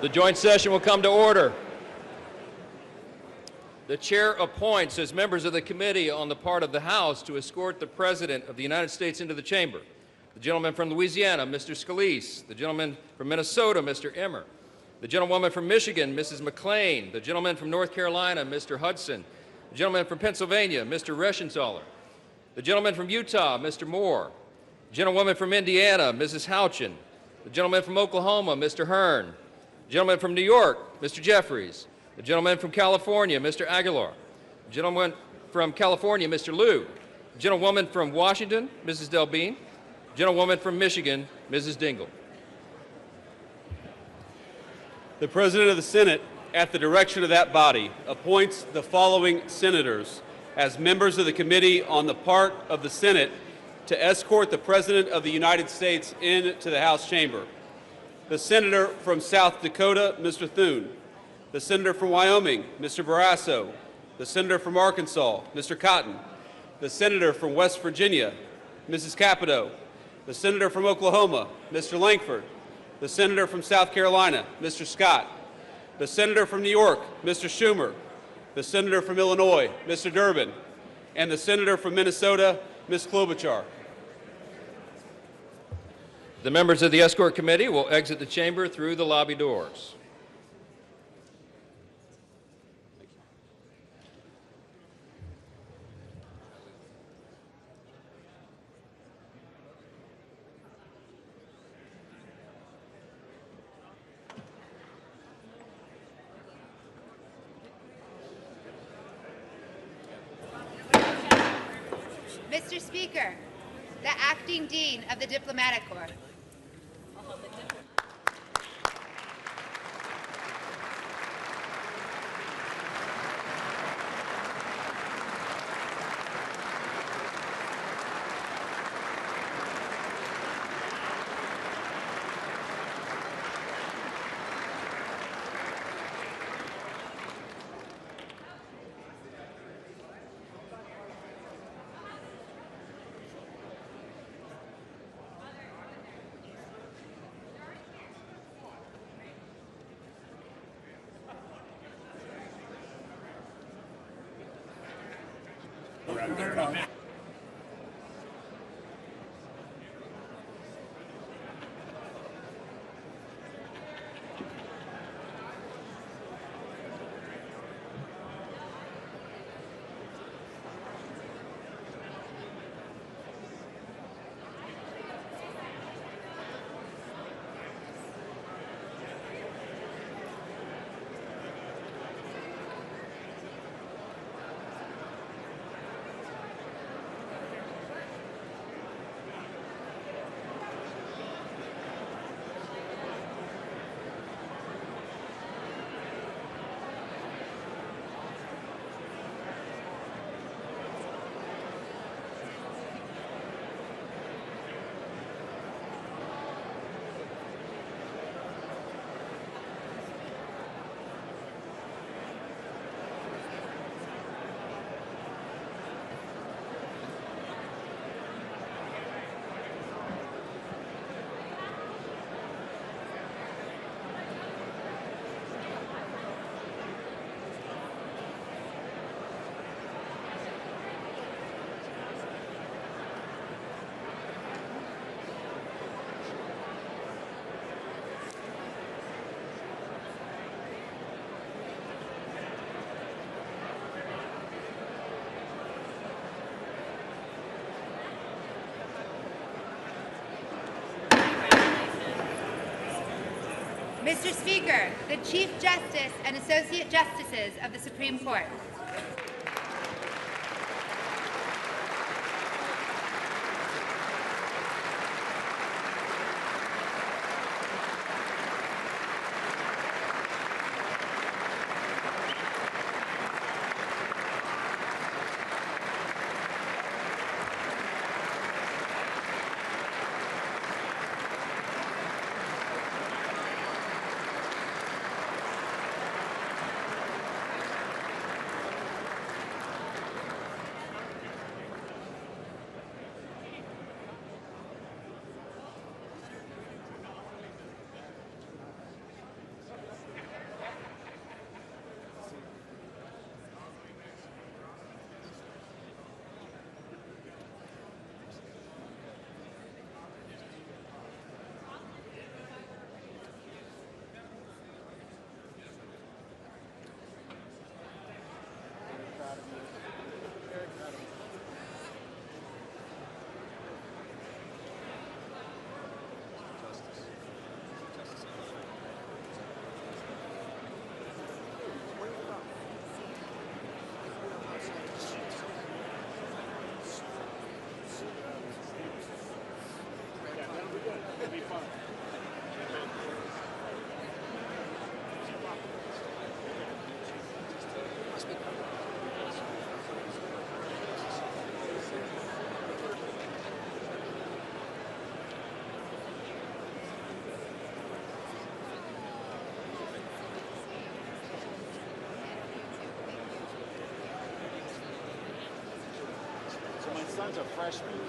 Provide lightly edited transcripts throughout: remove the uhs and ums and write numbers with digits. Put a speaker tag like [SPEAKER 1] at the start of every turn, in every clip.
[SPEAKER 1] The joint session will come to order. The chair appoints as members of the committee on the part of the House to escort the President of the United States into the chamber. The gentleman from Louisiana, Mr. Scalise. The gentleman from Minnesota, Mr. Emmer. The gentlewoman from Michigan, Mrs. McClain. The gentleman from North Carolina, Mr. Hudson. The gentleman from Pennsylvania, Mr. Reschenthaler. The gentleman from Utah, Mr. Moore. The gentlewoman from Indiana, Mrs. Houchin. The gentleman from Oklahoma, Mr. Hearn. The gentleman from New York, Mr. Jeffries. The gentleman from California, Mr. Aguilar. The gentleman from California, Mr. Liu. The gentlewoman from Washington, Mrs. Delbene. The gentlewoman from Michigan, Mrs. Dingell.
[SPEAKER 2] The President of the Senate, at the direction of that body, appoints the following senators as members of the committee on the part of the Senate to escort the President of the United States into the House chamber. The Senator from South Dakota, Mr. Thune. The Senator from Wyoming, Mr. Barrasso. The Senator from Arkansas, Mr. Cotton. The Senator from West Virginia, Mrs. Capito. The Senator from Oklahoma, Mr. Lankford. The Senator from South Carolina, Mr. Scott. The Senator from New York, Mr. Schumer. The Senator from Illinois, Mr. Durbin. And the Senator from Minnesota, Ms. Klobuchar.
[SPEAKER 1] The members of the Escort Committee will exit the chamber through the lobby doors.
[SPEAKER 3] Mr. Speaker, the Acting Dean of the Diplomatic Corps. Mr. Speaker, the Chief Justice and Associate Justices of the Supreme Court.
[SPEAKER 4] son's a freshman.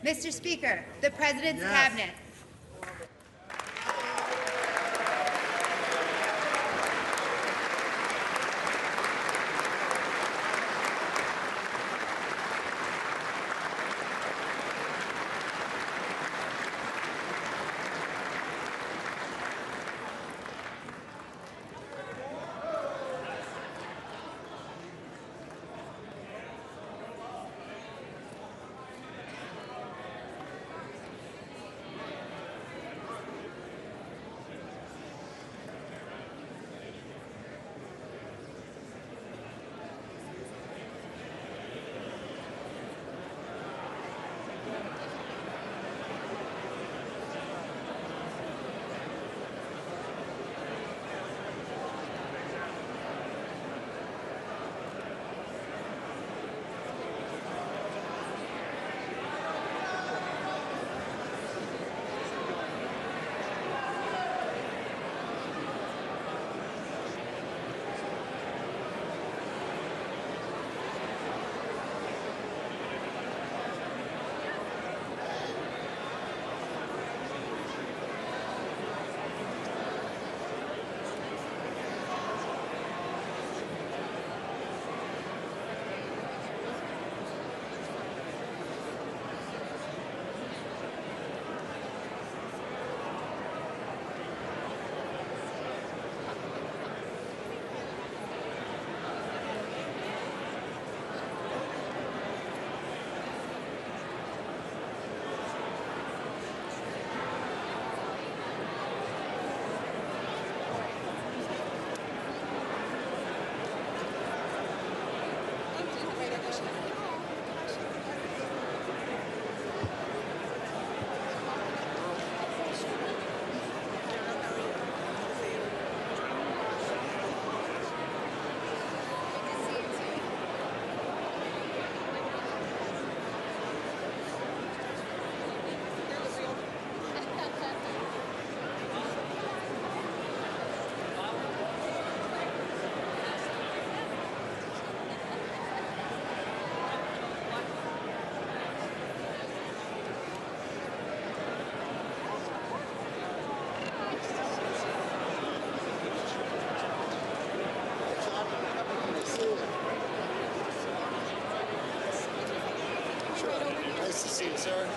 [SPEAKER 3] Mr. Speaker, the President's Cabinet.
[SPEAKER 4] sir.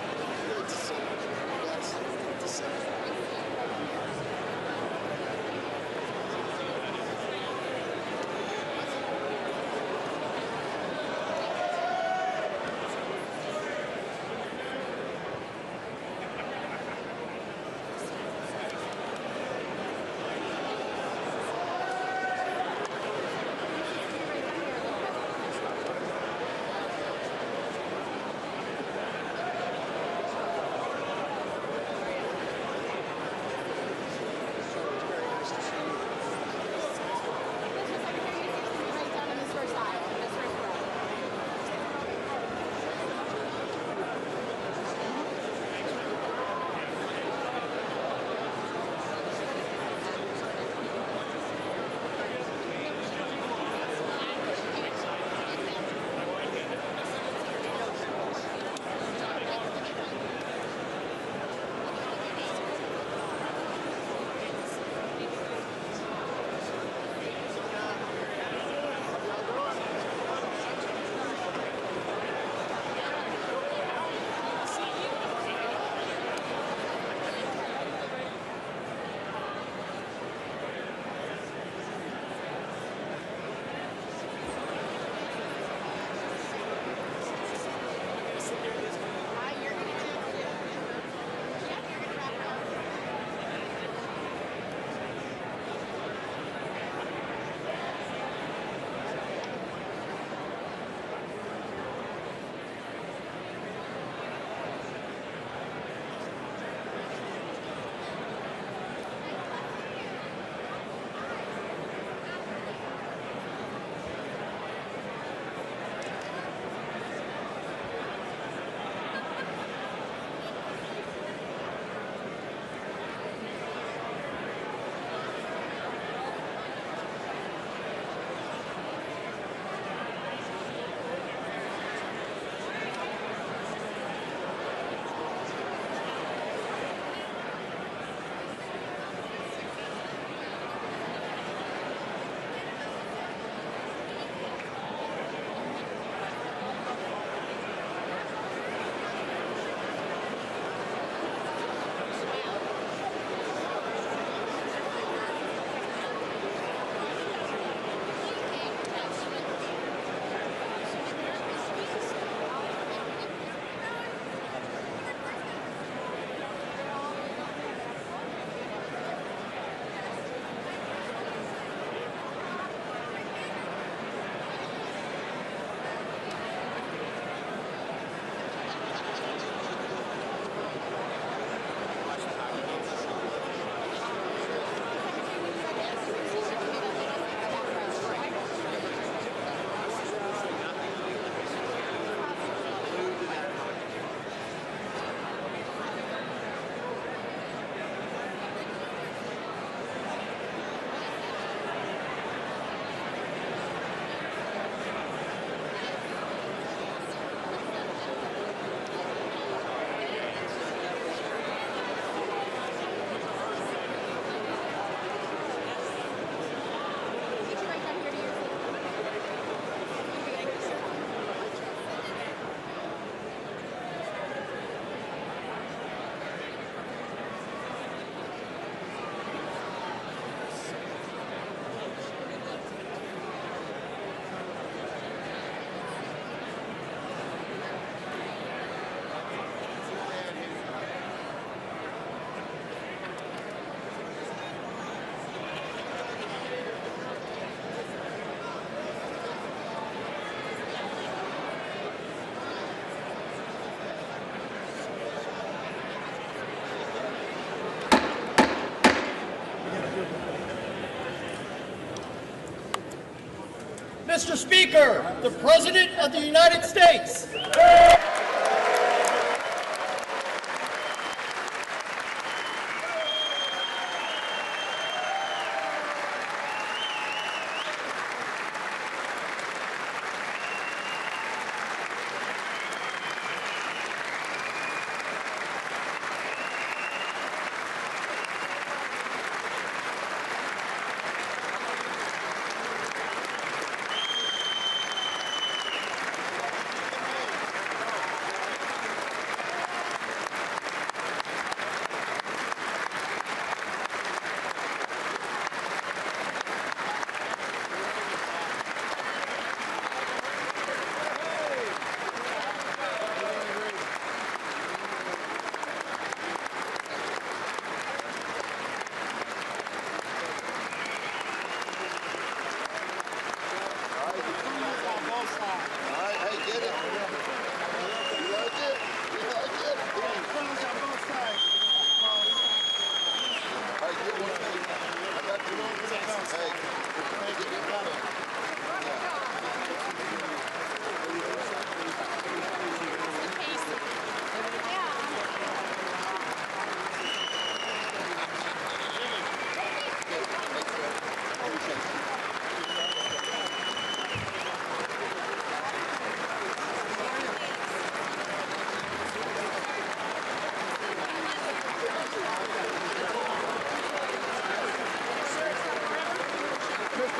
[SPEAKER 5] Mr. Speaker, the President of the United States.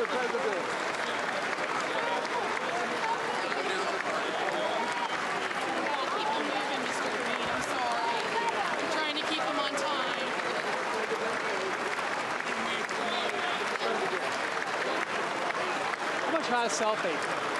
[SPEAKER 4] I'm gonna try a selfie.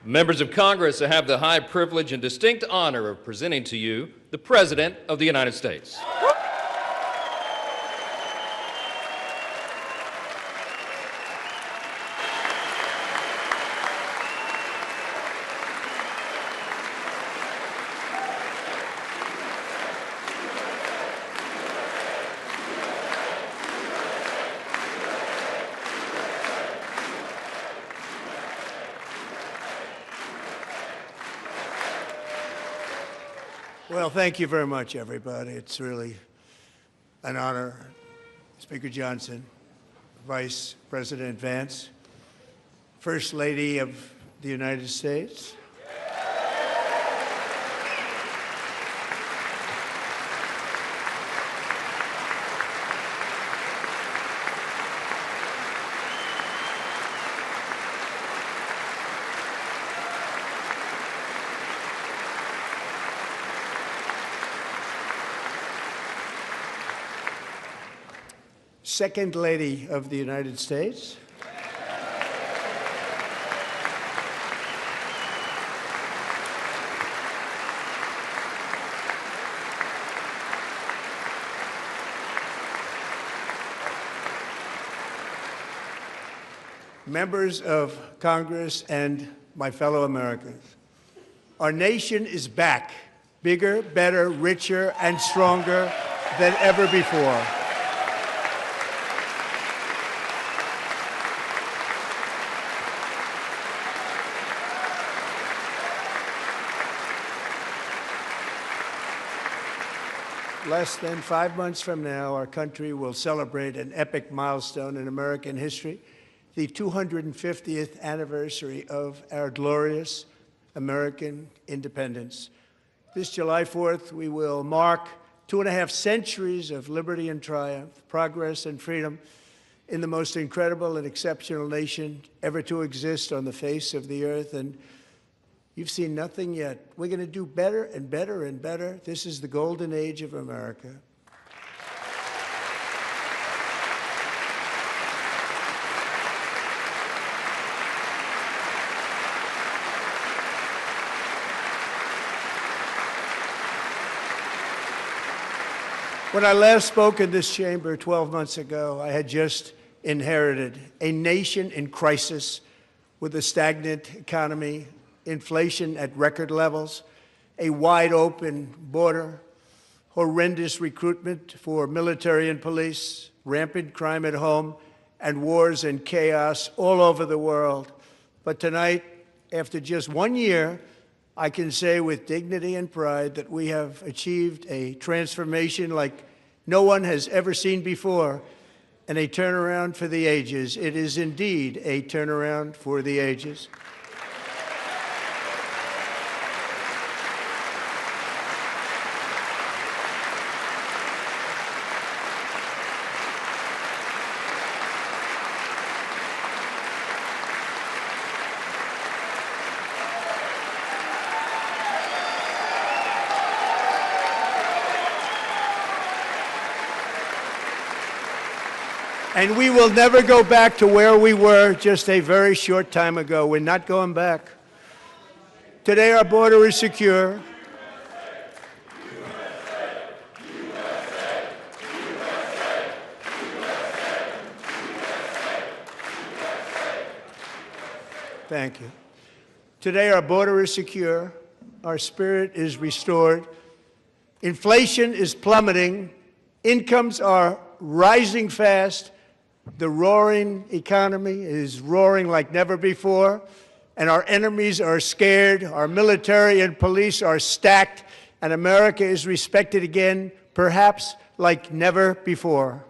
[SPEAKER 1] Members of Congress, I have the high privilege and distinct honor of presenting to you the President of the United States.
[SPEAKER 6] Well, thank you very much, everybody. It's really an honor. Speaker Johnson, Vice President Vance, First Lady of the United States, Second Lady of the United States, members of Congress, and my fellow Americans. Our nation is back, bigger, better, richer, and stronger than ever before. less than 5 months from now, our country will celebrate an epic milestone in American history, the 250th anniversary of our glorious American independence. This July 4th, we will mark 2.5 centuries of liberty and triumph, progress and freedom in the most incredible and exceptional nation ever to exist on the face of the earth. And you've seen nothing yet. We're going to do better and better and better. This is the golden age of America. When I last spoke in this chamber 12 months ago, I had just inherited a nation in crisis with a stagnant economy, inflation at record levels, a wide-open border, horrendous recruitment for military and police, rampant crime at home, and wars and chaos all over the world. But tonight, after just 1 year, I can say with dignity and pride that we have achieved a transformation like no one has ever seen before, and a turnaround for the ages. It is indeed a turnaround for the ages. And we will never go back to where we were just a very short time ago. We're not going back. Today, our border is secure. Thank you. Today, our border is secure. Our spirit is restored. Inflation is plummeting. Incomes are rising fast. The roaring economy is roaring like never before, and our enemies are scared, our military and police are stacked, and America is respected again, perhaps like never before.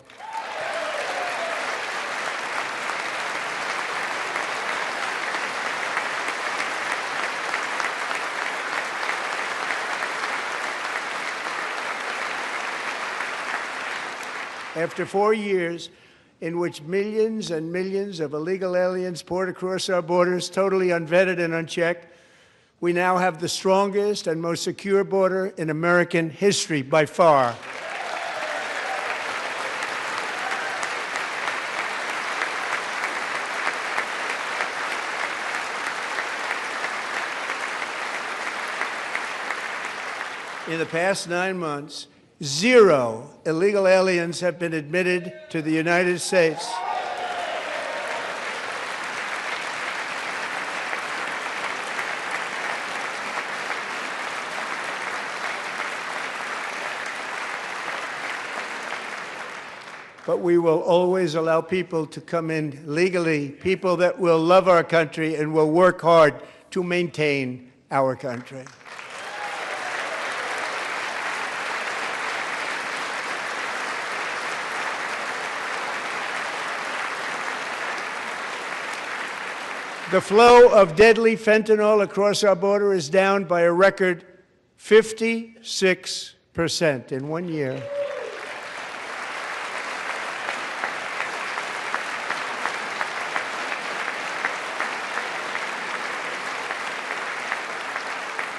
[SPEAKER 6] After 4 years in which millions and millions of illegal aliens poured across our borders, totally unvetted and unchecked, we now have the strongest and most secure border in American history by far. In the past 9 months, 0 illegal aliens have been admitted to the United States. But we will always allow people to come in legally, people that will love our country and will work hard to maintain our country. The flow of deadly fentanyl across our border is down by a record 56% in 1 year.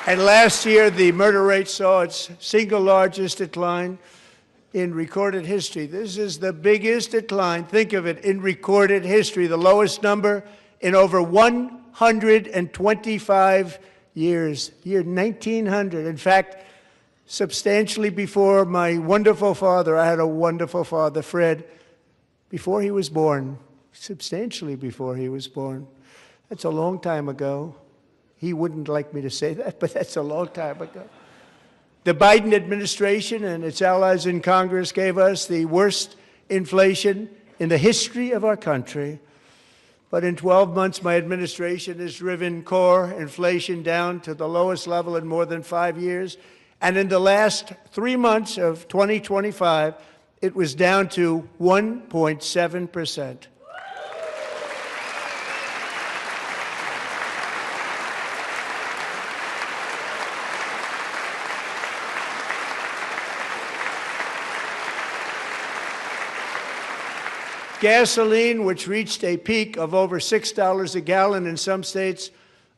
[SPEAKER 6] And last year, the murder rate saw its single largest decline in recorded history. This is the biggest decline, think of it, in recorded history, the lowest number in over 125 years, year 1900. In fact, substantially before my wonderful father, I had a wonderful father, Fred, before he was born, substantially before he was born. That's a long time ago. He wouldn't like me to say that, but that's a long time ago. The Biden administration and its allies in Congress gave us the worst inflation in the history of our country. But in 12 months, my administration has driven core inflation down to the lowest level in more than 5 years, And in the last 3 months of 2025, it was down to 1.7%. Gasoline, which reached a peak of over $6 a gallon in some states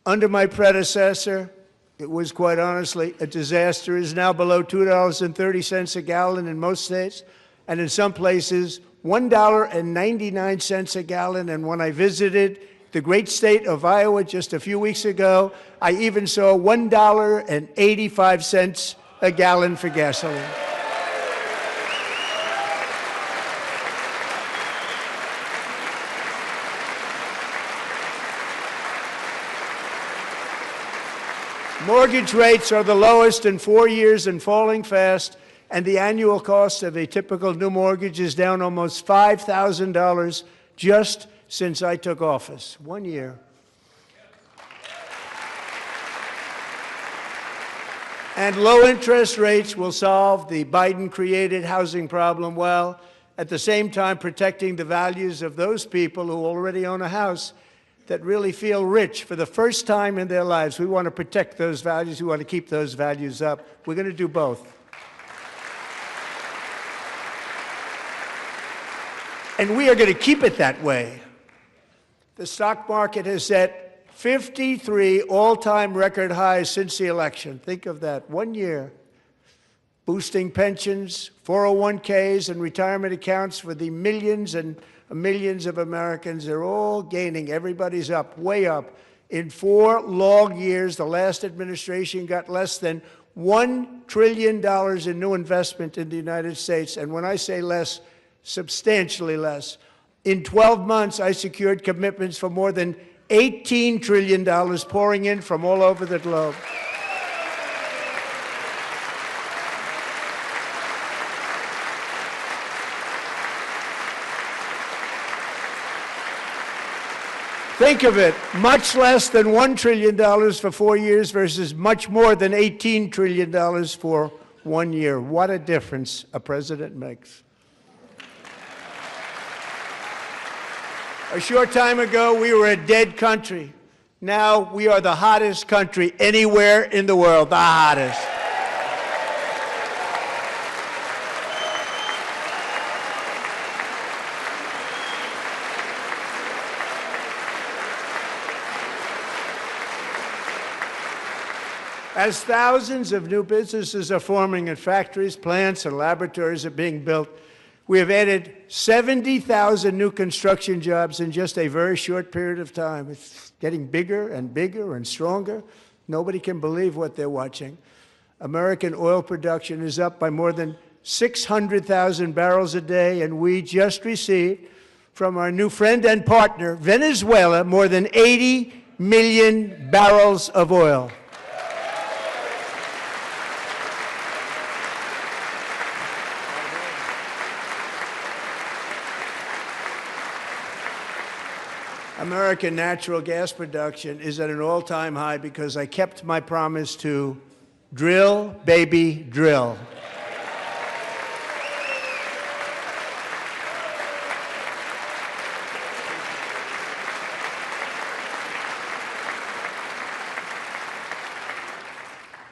[SPEAKER 6] under my predecessor, it was quite honestly a disaster, is now below $2.30 a gallon in most states, and in some places, $1.99 a gallon. And when I visited the great state of Iowa just a few weeks ago, I even saw $1.85 a gallon for gasoline. Mortgage rates are the lowest in 4 years and falling fast, and the annual cost of a typical new mortgage is down almost $5,000 just since I took office. 1 year. And low interest rates will solve the Biden-created housing problem while at the same time protecting the values of those people who already own a house that really feel rich for the first time in their lives. We want to protect those values. We want to keep those values up. We're going to do both. And we are going to keep it that way. The stock market has set 53 all-time record highs since the election. Think of that, 1 year. Boosting pensions, 401ks, and retirement accounts for the millions and millions of Americans. They're all gaining. Everybody's up, way up. In 4 long years, the last administration got less than $1 trillion in new investment in the United States. And when I say less, substantially less. In 12 months, I secured commitments for more than $18 trillion pouring in from all over the globe. Think of it, much less than $1 trillion for 4 years versus much more than $18 trillion for 1 year. What a difference a president makes. A short time ago, we were a dead country. Now we are the hottest country anywhere in the world, the hottest. As thousands of new businesses are forming and factories, plants, and laboratories are being built, we have added 70,000 new construction jobs in just a very short period of time. It's getting bigger and bigger and stronger. Nobody can believe what they're watching. American oil production is up by more than 600,000 barrels a day, and we just received from our new friend and partner, Venezuela, more than 80 million barrels of oil. American natural gas production is at an all-time high because I kept my promise to drill, baby, drill.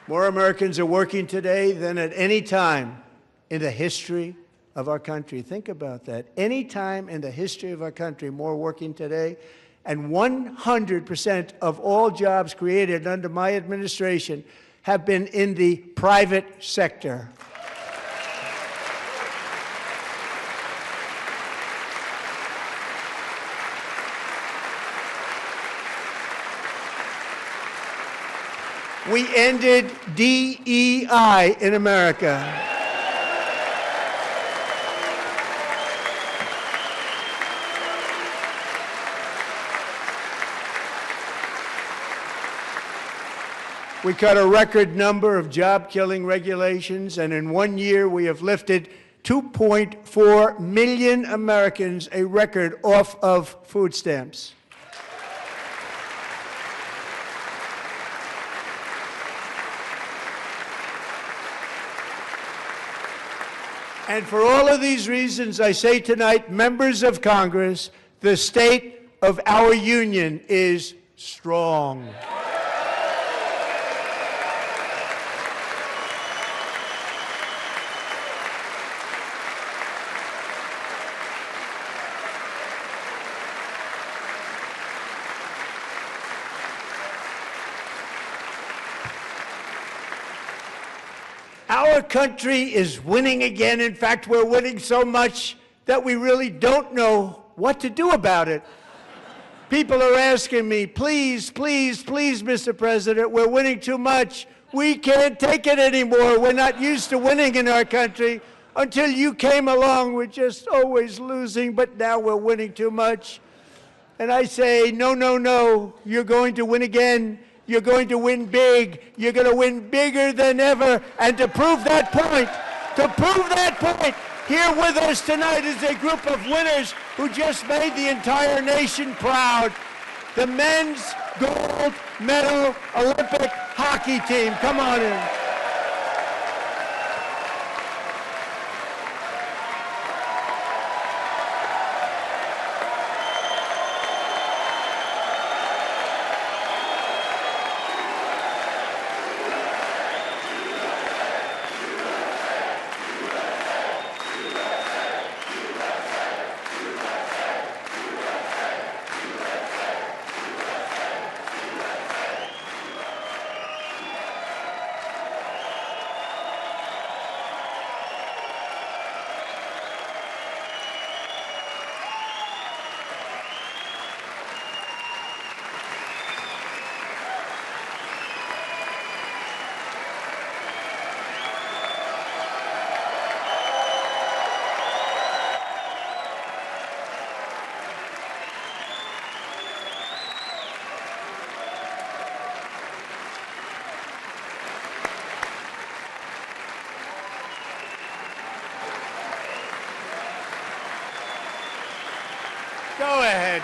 [SPEAKER 6] More Americans are working today than at any time in the history of our country. Think about that. Any time in the history of our country, more working today. And 100% of all jobs created under my administration have been in the private sector. We ended DEI in America. We cut a record number of job-killing regulations, and in 1 year we have lifted 2.4 million Americans, a record, off of food stamps. And for all of these reasons, I say tonight, members of Congress, the state of our union is strong. Our country is winning again. In fact, we're winning so much that we really don't know what to do about it. People are asking me, please, please, please, Mr. President, we're winning too much. We can't take it anymore. We're not used to winning in our country. Until you came along, we're just always losing, but now we're winning too much. And I say, no, no, no, you're going to win again. You're going to win big. You're going to win bigger than ever. And to prove that point, here with us tonight is a group of winners who just made the entire nation proud. The men's gold medal Olympic hockey team. Come on in. Go ahead.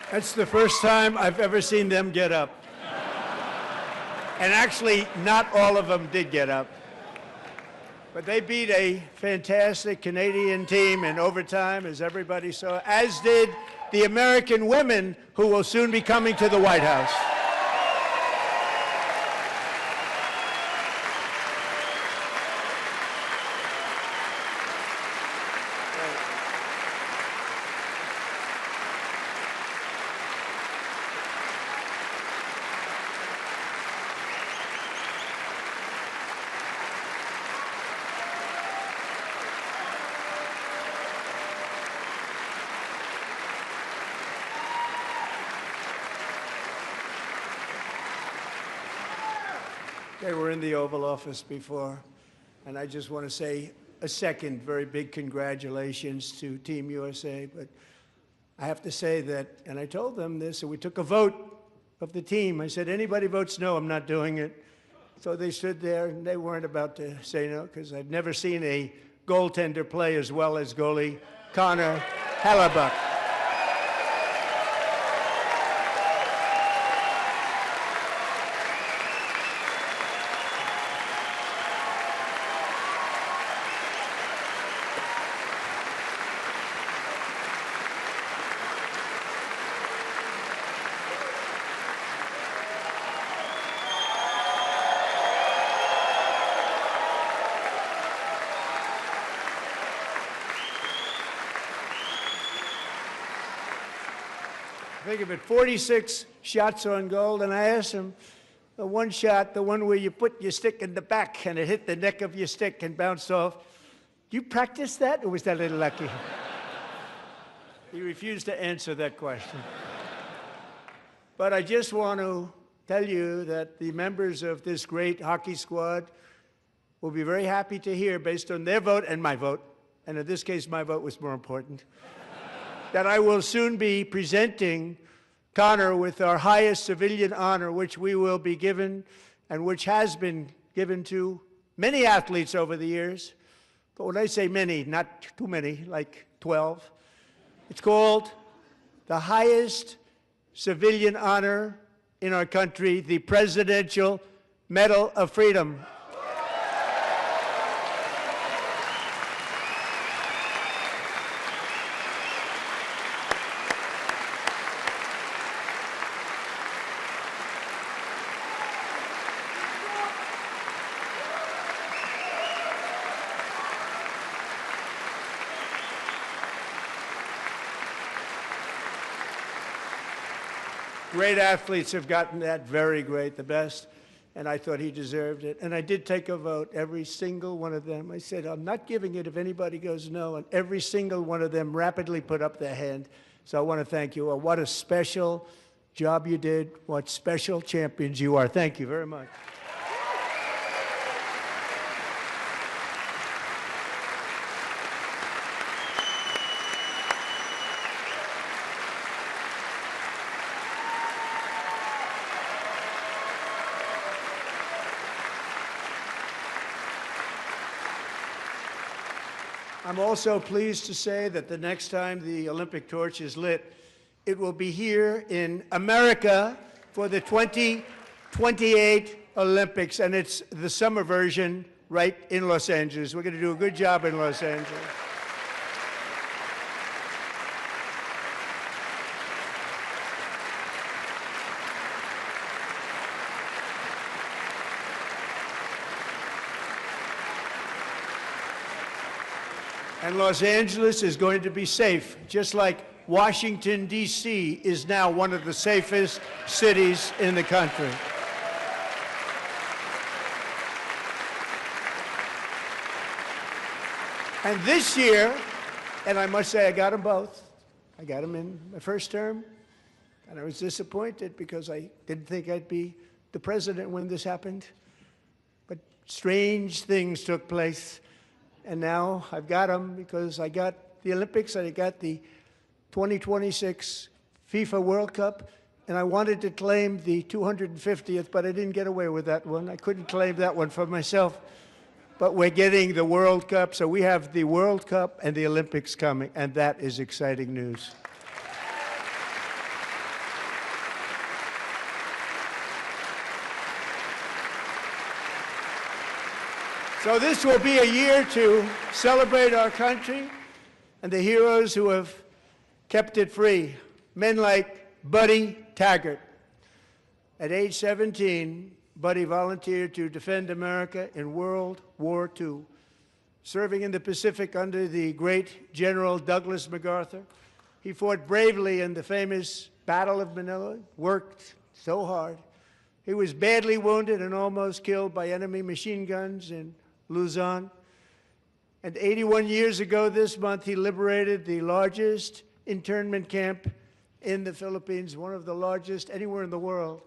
[SPEAKER 6] That's the first time I've ever seen them get up. And actually, not all of them did get up. But they beat a fantastic Canadian team in overtime, as everybody saw, as did the American women who will soon be coming to the White House. They were in the Oval Office before, and I just want to say a second very big congratulations to Team USA. But I have to say that, and I told them this, and we took a vote of the team. I said, anybody votes no, I'm not doing it. So they stood there, and they weren't about to say no, because I've never seen a goaltender play as well as goalie Connor Hellebuck. Think of it, 46 shots on goal, and I asked him, the one shot, the one where you put your stick in the back and it hit the neck of your stick and bounced off, do you practice that, or was that a little lucky? He refused to answer that question. But I just want to tell you that the members of this great hockey squad will be very happy to hear, based on their vote and my vote, and in this case, my vote was more important, that I will soon be presenting Connor with our highest civilian honor, which we will be given and which has been given to many athletes over the years. But when I say many, not too many, like 12, it's called the highest civilian honor in our country, the Presidential Medal of Freedom. Great athletes have gotten that, very great, the best, and I thought he deserved it. And I did take a vote, every single one of them. I said, I'm not giving it if anybody goes no, and every single one of them rapidly put up their hand. So I want to thank you. What a special job you did. What special champions you are. Thank you very much. I'm also pleased to say that the next time the Olympic torch is lit, it will be here in America for the 2028 Olympics, and it's the summer version right in Los Angeles. We're going to do a good job in Los Angeles. And Los Angeles is going to be safe, just like Washington, D.C. is now one of the safest cities in the country. And this year, and I must say I got them both. I got them in my first term, and I was disappointed because I didn't think I'd be the president when this happened. But strange things took place. And now I've got them because I got the Olympics, and I got the 2026 FIFA World Cup, and I wanted to claim the 250th, but I didn't get away with that one. I couldn't claim that one for myself. But we're getting the World Cup, so we have the World Cup and the Olympics coming, and that is exciting news. So this will be a year to celebrate our country and the heroes who have kept it free. Men like Buddy Taggart. At age 17, Buddy volunteered to defend America in World War II, serving in the Pacific under the great General Douglas MacArthur. He fought bravely in the famous Battle of Manila, worked so hard. He was badly wounded and almost killed by enemy machine guns in Luzon. And 81 years ago this month, he liberated the largest internment camp in the Philippines, one of the largest anywhere in the world.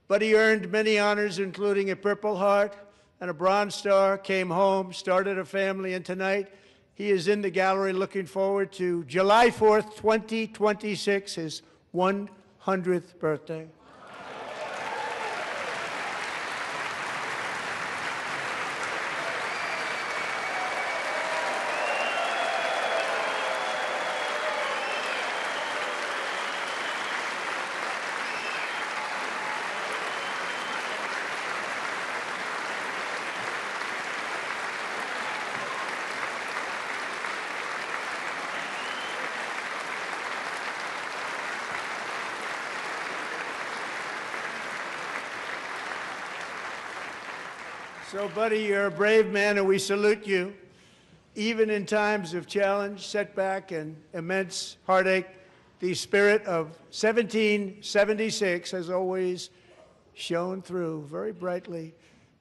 [SPEAKER 6] But he earned many honors, including a Purple Heart and a Bronze Star, came home, started a family, and tonight he is in the gallery looking forward to July 4th, 2026, his 100th birthday. So, Buddy, you're a brave man, and we salute you. Even in times of challenge, setback, and immense heartache, the spirit of 1776 has always shone through very brightly.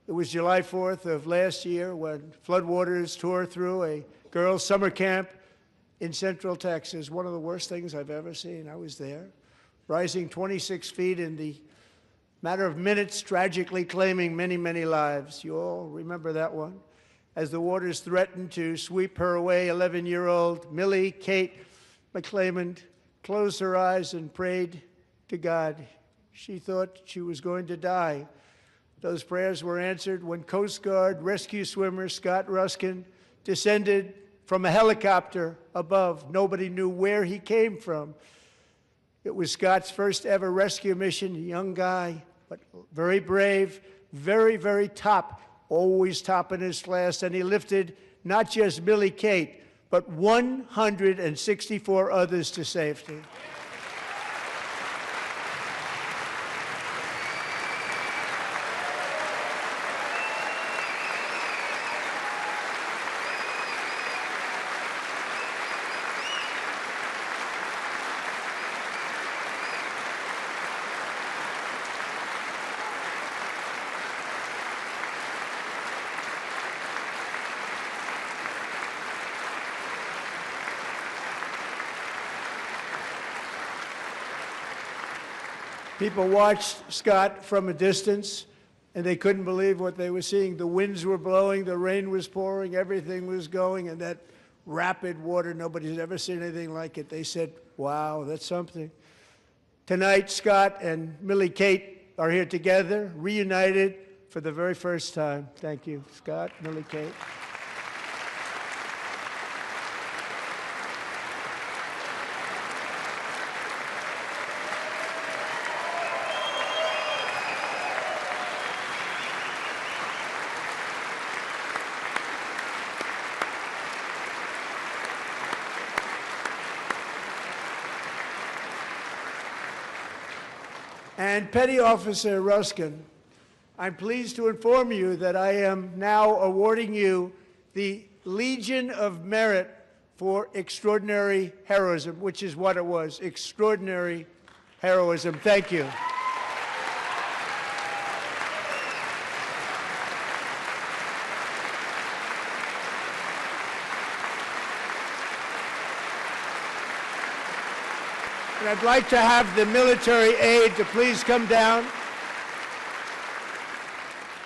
[SPEAKER 6] It was July 4th of last year when floodwaters tore through a girls' summer camp in Central Texas, one of the worst things I've ever seen. I was there, rising 26 feet in the matter of minutes, tragically claiming many, many lives. You all remember that one. as the waters threatened to sweep her away. 11-year-old Millie Kate McClelland closed her eyes and prayed to God. She thought she was going to die. Those prayers were answered when Coast Guard rescue swimmer Scott Ruskin descended from a helicopter above. Nobody knew where he came from. It was Scott's first ever rescue mission, a young guy, but very brave, very, very top, always top in his class, and he lifted not just Millie Kate, but 164 others to safety. People watched Scott from a distance, and they couldn't believe what they were seeing. The winds were blowing, the rain was pouring, everything was going, and that rapid water, nobody's ever seen anything like it. They said, wow, that's something. Tonight, Scott and Millie Kate are here together, reunited for the very first time. Thank you, Scott, Millie Kate. And Petty Officer Ruskin, I'm pleased to inform you that I am now awarding you the Legion of Merit for extraordinary heroism, which is what it was, extraordinary heroism. Thank you. And I'd like to have the military aide to please come down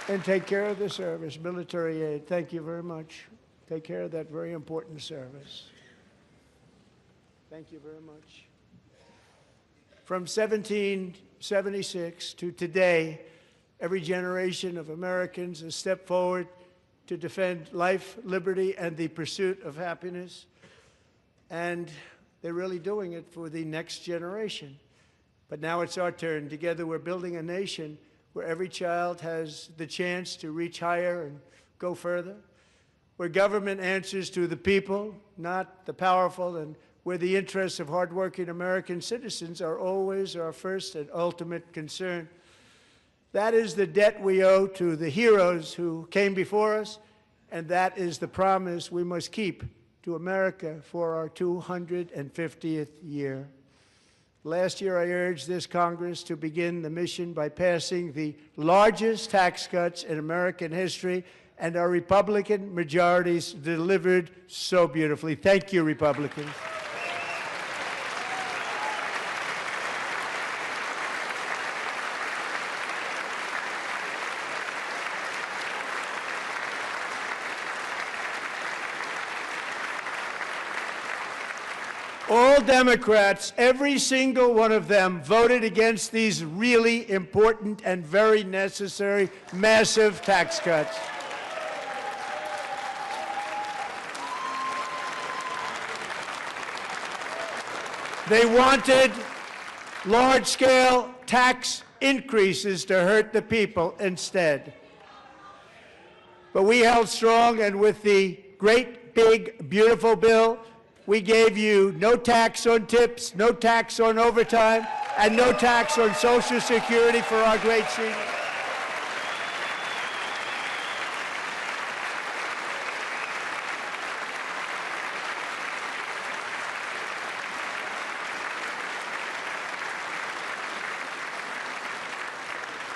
[SPEAKER 6] and take care of the service. Military aide, thank you very much. Take care of that very important service. Thank you very much. From 1776 to today, every generation of Americans has stepped forward to defend life, liberty, and the pursuit of happiness. And they're really doing it for the next generation. But now it's our turn. Together we're building a nation where every child has the chance to reach higher and go further, where government answers to the people, not the powerful, and where the interests of hardworking American citizens are always our first and ultimate concern. That is the debt we owe to the heroes who came before us, and that is the promise we must keep to America for our 250th year. Last year, I urged this Congress to begin the mission by passing the largest tax cuts in American history, and our Republican majorities delivered so beautifully. Thank you, Republicans. All Democrats, every single one of them, voted against these really important and very necessary massive tax cuts. They wanted large-scale tax increases to hurt the people instead. But we held strong, and with the great, big, beautiful bill, we gave you no tax on tips, no tax on overtime, and no tax on Social Security for our great seniors.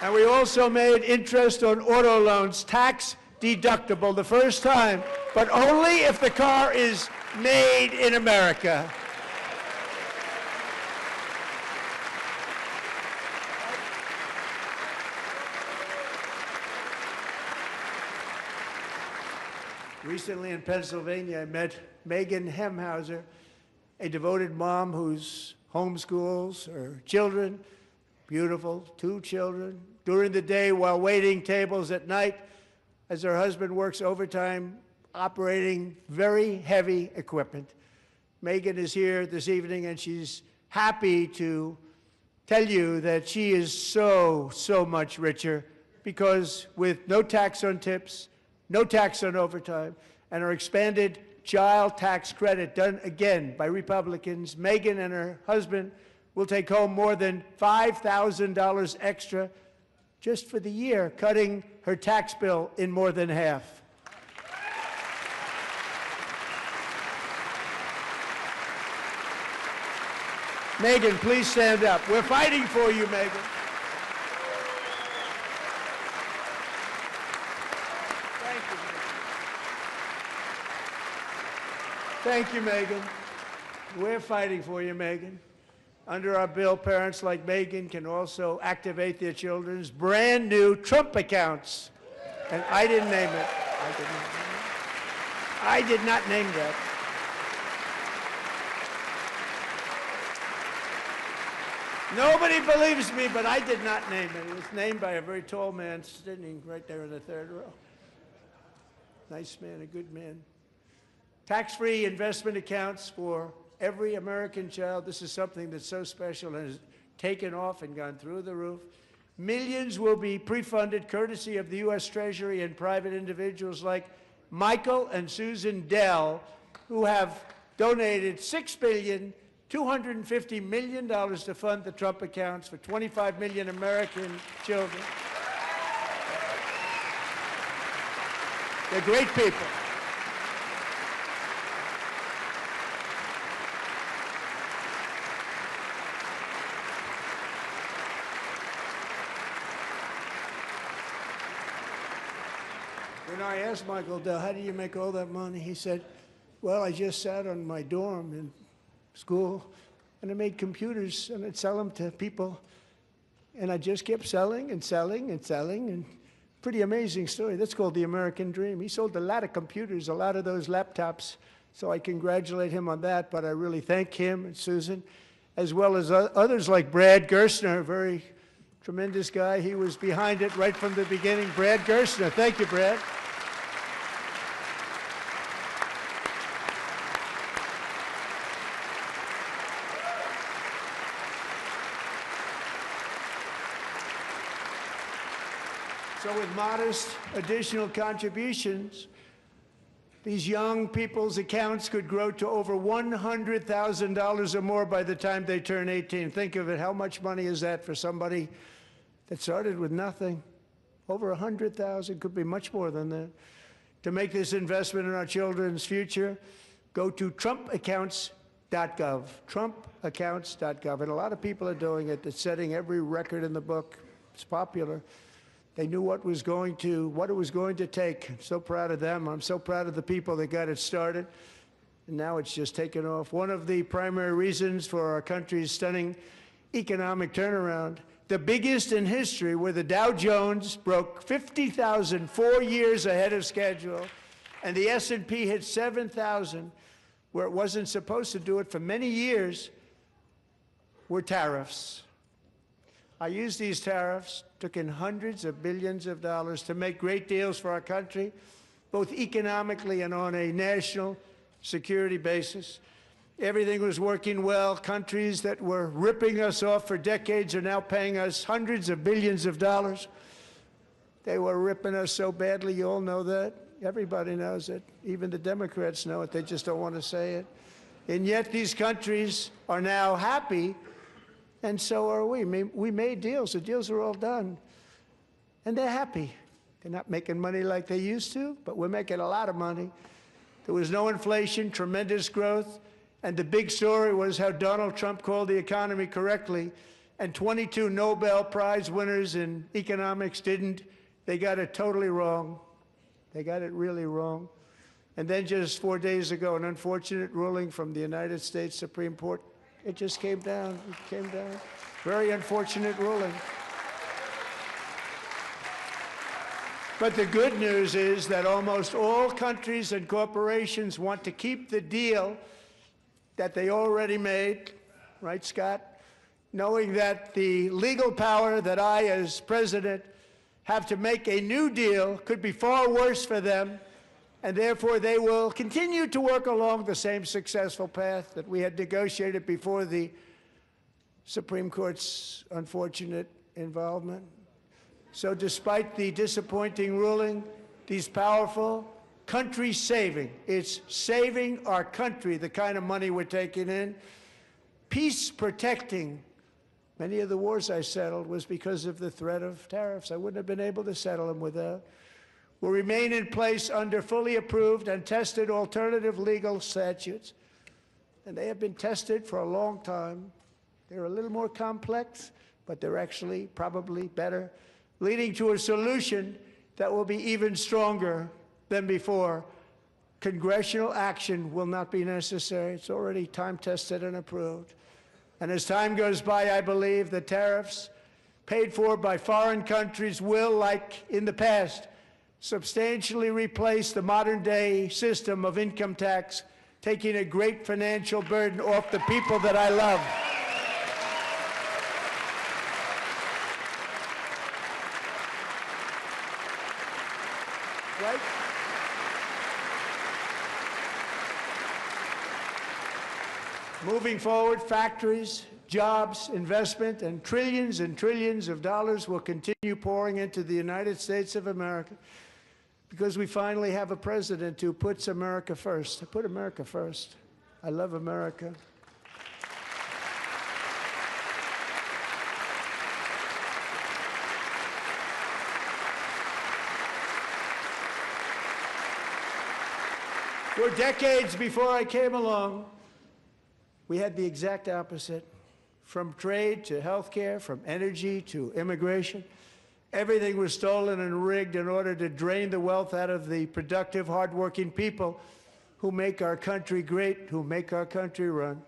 [SPEAKER 6] And we also made interest on auto loans tax deductible the first time, but only if the car is made in America. Recently in Pennsylvania, I met Megan Hemhauser, a devoted mom who's homeschools her children, beautiful, 2 children, during the day while waiting tables at night as her husband works overtime operating very heavy equipment. Megan is here this evening, and she's happy to tell you that she is so much richer because with no tax on tips, no tax on overtime, and her expanded child tax credit done again by Republicans, Megan and her husband will take home more than $5,000 extra just for the year, cutting her tax bill in more than half. Megan, please stand up. We're fighting for you, Megan. Thank you, Megan. We're fighting for you, Megan. Under our bill, parents like Megan can also activate their children's brand new Trump accounts. And I didn't name it. I did not name that. Nobody believes me, but I did not name it. It was named by a very tall man sitting right there in the 3rd row. Nice man, a good man. Tax-free investment accounts for every American child. This is something that's so special and has taken off and gone through the roof. Millions will be pre-funded courtesy of the U.S. Treasury and private individuals like Michael and Susan Dell, who have donated $6.25 billion to fund the Trump accounts for 25 million American children. They're great people. When I asked Michael Dell, how do you make all that money? He said, well, I just sat on my dorm in school, and I made computers, and I'd sell them to people, and I just kept selling and selling and selling, and pretty amazing story. That's called the American dream. He sold a lot of computers, a lot of those laptops, so I congratulate him on that, but I really thank him and Susan, as well as others like Brad Gerstner, a very tremendous guy. He was behind it right from the beginning. Brad Gerstner. Thank you, Brad. So with modest additional contributions, these young people's accounts could grow to over $100,000 or more by the time they turn 18. Think of it. How much money is that for somebody that started with nothing? Over 100,000, could be much more than that. To make this investment in our children's future, go to trumpaccounts.gov, trumpaccounts.gov. And a lot of people are doing it. It's setting every record in the book. It's popular. They knew what it was going to take. I'm so proud of them. I'm so proud of the people that got it started. And now it's just taken off. One of the primary reasons for our country's stunning economic turnaround, the biggest in history, where the Dow Jones broke 50,000 4 years ahead of schedule, and the S&P hit 7,000, where it wasn't supposed to do it for many years, were tariffs. I used these tariffs, took in hundreds of billions of dollars to make great deals for our country, both economically and on a national security basis. Everything was working well. Countries that were ripping us off for decades are now paying us hundreds of billions of dollars. They were ripping us so badly, you all know that. Everybody knows it. Even the Democrats know it. They just don't want to say it. And yet these countries are now happy, and so are we. We made deals. The deals are all done. And they're happy. They're not making money like they used to, but we're making a lot of money. There was no inflation, tremendous growth, and the big story was how Donald Trump called the economy correctly, and 22 Nobel Prize winners in economics didn't. They got it totally wrong. They got it really wrong. And then just 4 days ago, an unfortunate ruling from the United States Supreme Court. It just came down. It came down. Very unfortunate ruling. But the good news is that almost all countries and corporations want to keep the deal that they already made, right, Scott? Knowing that the legal power that I, as president, have to make a new deal could be far worse for them, and therefore they will continue to work along the same successful path that we had negotiated before the Supreme Court's unfortunate involvement. So despite the disappointing ruling, these powerful, country-saving, it's saving our country, the kind of money we're taking in, peace-protecting. Many of the wars I settled was because of the threat of tariffs. I wouldn't have been able to settle them without. Will remain in place under fully approved and tested alternative legal statutes. And they have been tested for a long time. They're a little more complex, but they're actually probably better, leading to a solution that will be even stronger than before. Congressional action will not be necessary. It's already time-tested and approved. And as time goes by, I believe the tariffs paid for by foreign countries will, like in the past, substantially replace the modern-day system of income tax, taking a great financial burden off the people that I love. Right? Moving forward, factories, jobs, investment, and trillions of dollars will continue pouring into the United States of America because we finally have a president who puts America first. I put America first. I love America. For decades before I came along, we had the exact opposite. From trade to healthcare, from energy to immigration, everything was stolen and rigged in order to drain the wealth out of the productive, hardworking people who make our country great, who make our country run.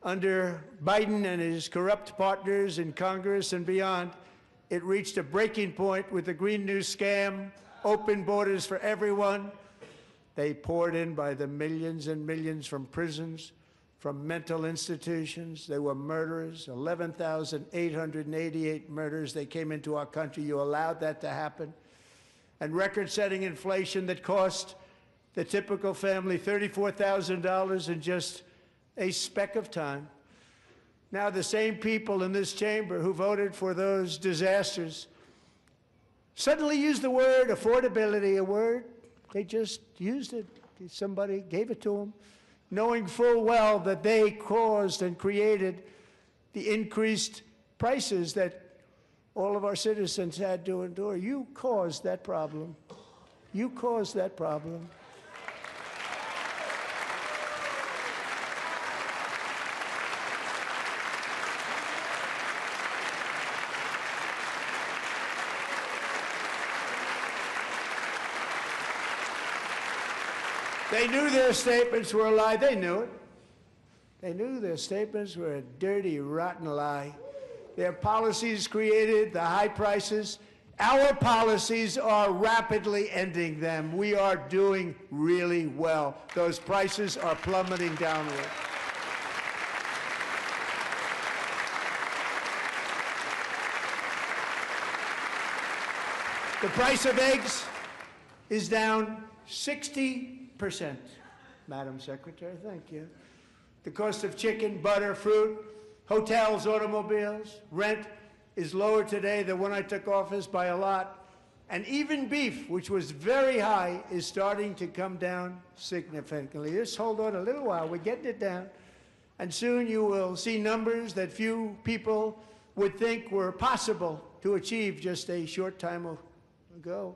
[SPEAKER 6] Under Biden and his corrupt partners in Congress and beyond, it reached a breaking point with the Green New scam, open borders for everyone. They poured in by the millions and millions from prisons, from mental institutions. They were murderers, 11,888 murders. They came into our country. You allowed that to happen. And record-setting inflation that cost the typical family $34,000 in just a speck of time. Now the same people in this chamber who voted for those disasters suddenly use the word affordability, a word. They just used it. Somebody gave it to them, knowing full well that they caused and created the increased prices that all of our citizens had to endure. You caused that problem. You caused that problem. They knew their statements were a lie. They knew it. They knew their statements were a dirty, rotten lie. Their policies created the high prices. Our policies are rapidly ending them. We are doing really well. Those prices are plummeting downward. The price of eggs is down 60%, Madam Secretary, thank you. The cost of chicken, butter, fruit, hotels, automobiles, rent is lower today than when I took office by a lot. And even beef, which was very high, is starting to come down significantly. Just hold on a little while, we're getting it down. And soon you will see numbers that few people would think were possible to achieve just a short time ago.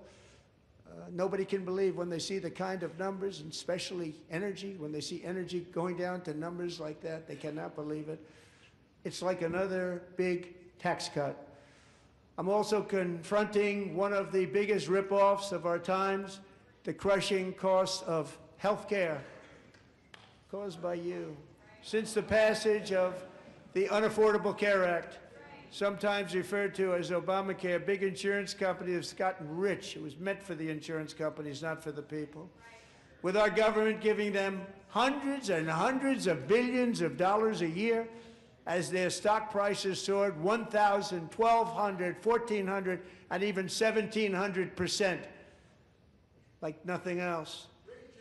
[SPEAKER 6] Nobody can believe when they see the kind of numbers, and especially energy, when they see energy going down to numbers like that, they cannot believe it. It's like another big tax cut. I'm also confronting one of the biggest ripoffs of our times, the crushing cost of health care caused by you. Since the passage of the Unaffordable Care Act, sometimes referred to as Obamacare, big insurance company that's gotten rich. It was meant for the insurance companies, not for the people. With our government giving them hundreds and hundreds of billions of dollars a year as their stock prices soared 1,000, 1,200, 1,400, and even 1,700%, like nothing else.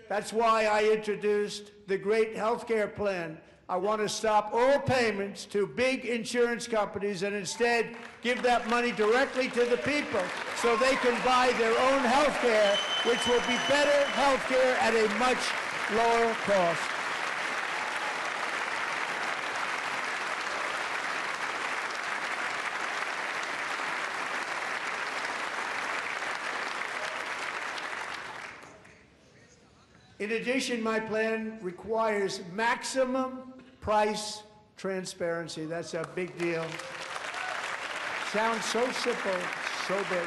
[SPEAKER 6] That's why I introduced the great health care plan. I want to stop all payments to big insurance companies and instead give that money directly to the people so they can buy their own health care, which will be better health care at a much lower cost. In addition, my plan requires maximum price transparency. That's a big deal. Sounds so simple, so big.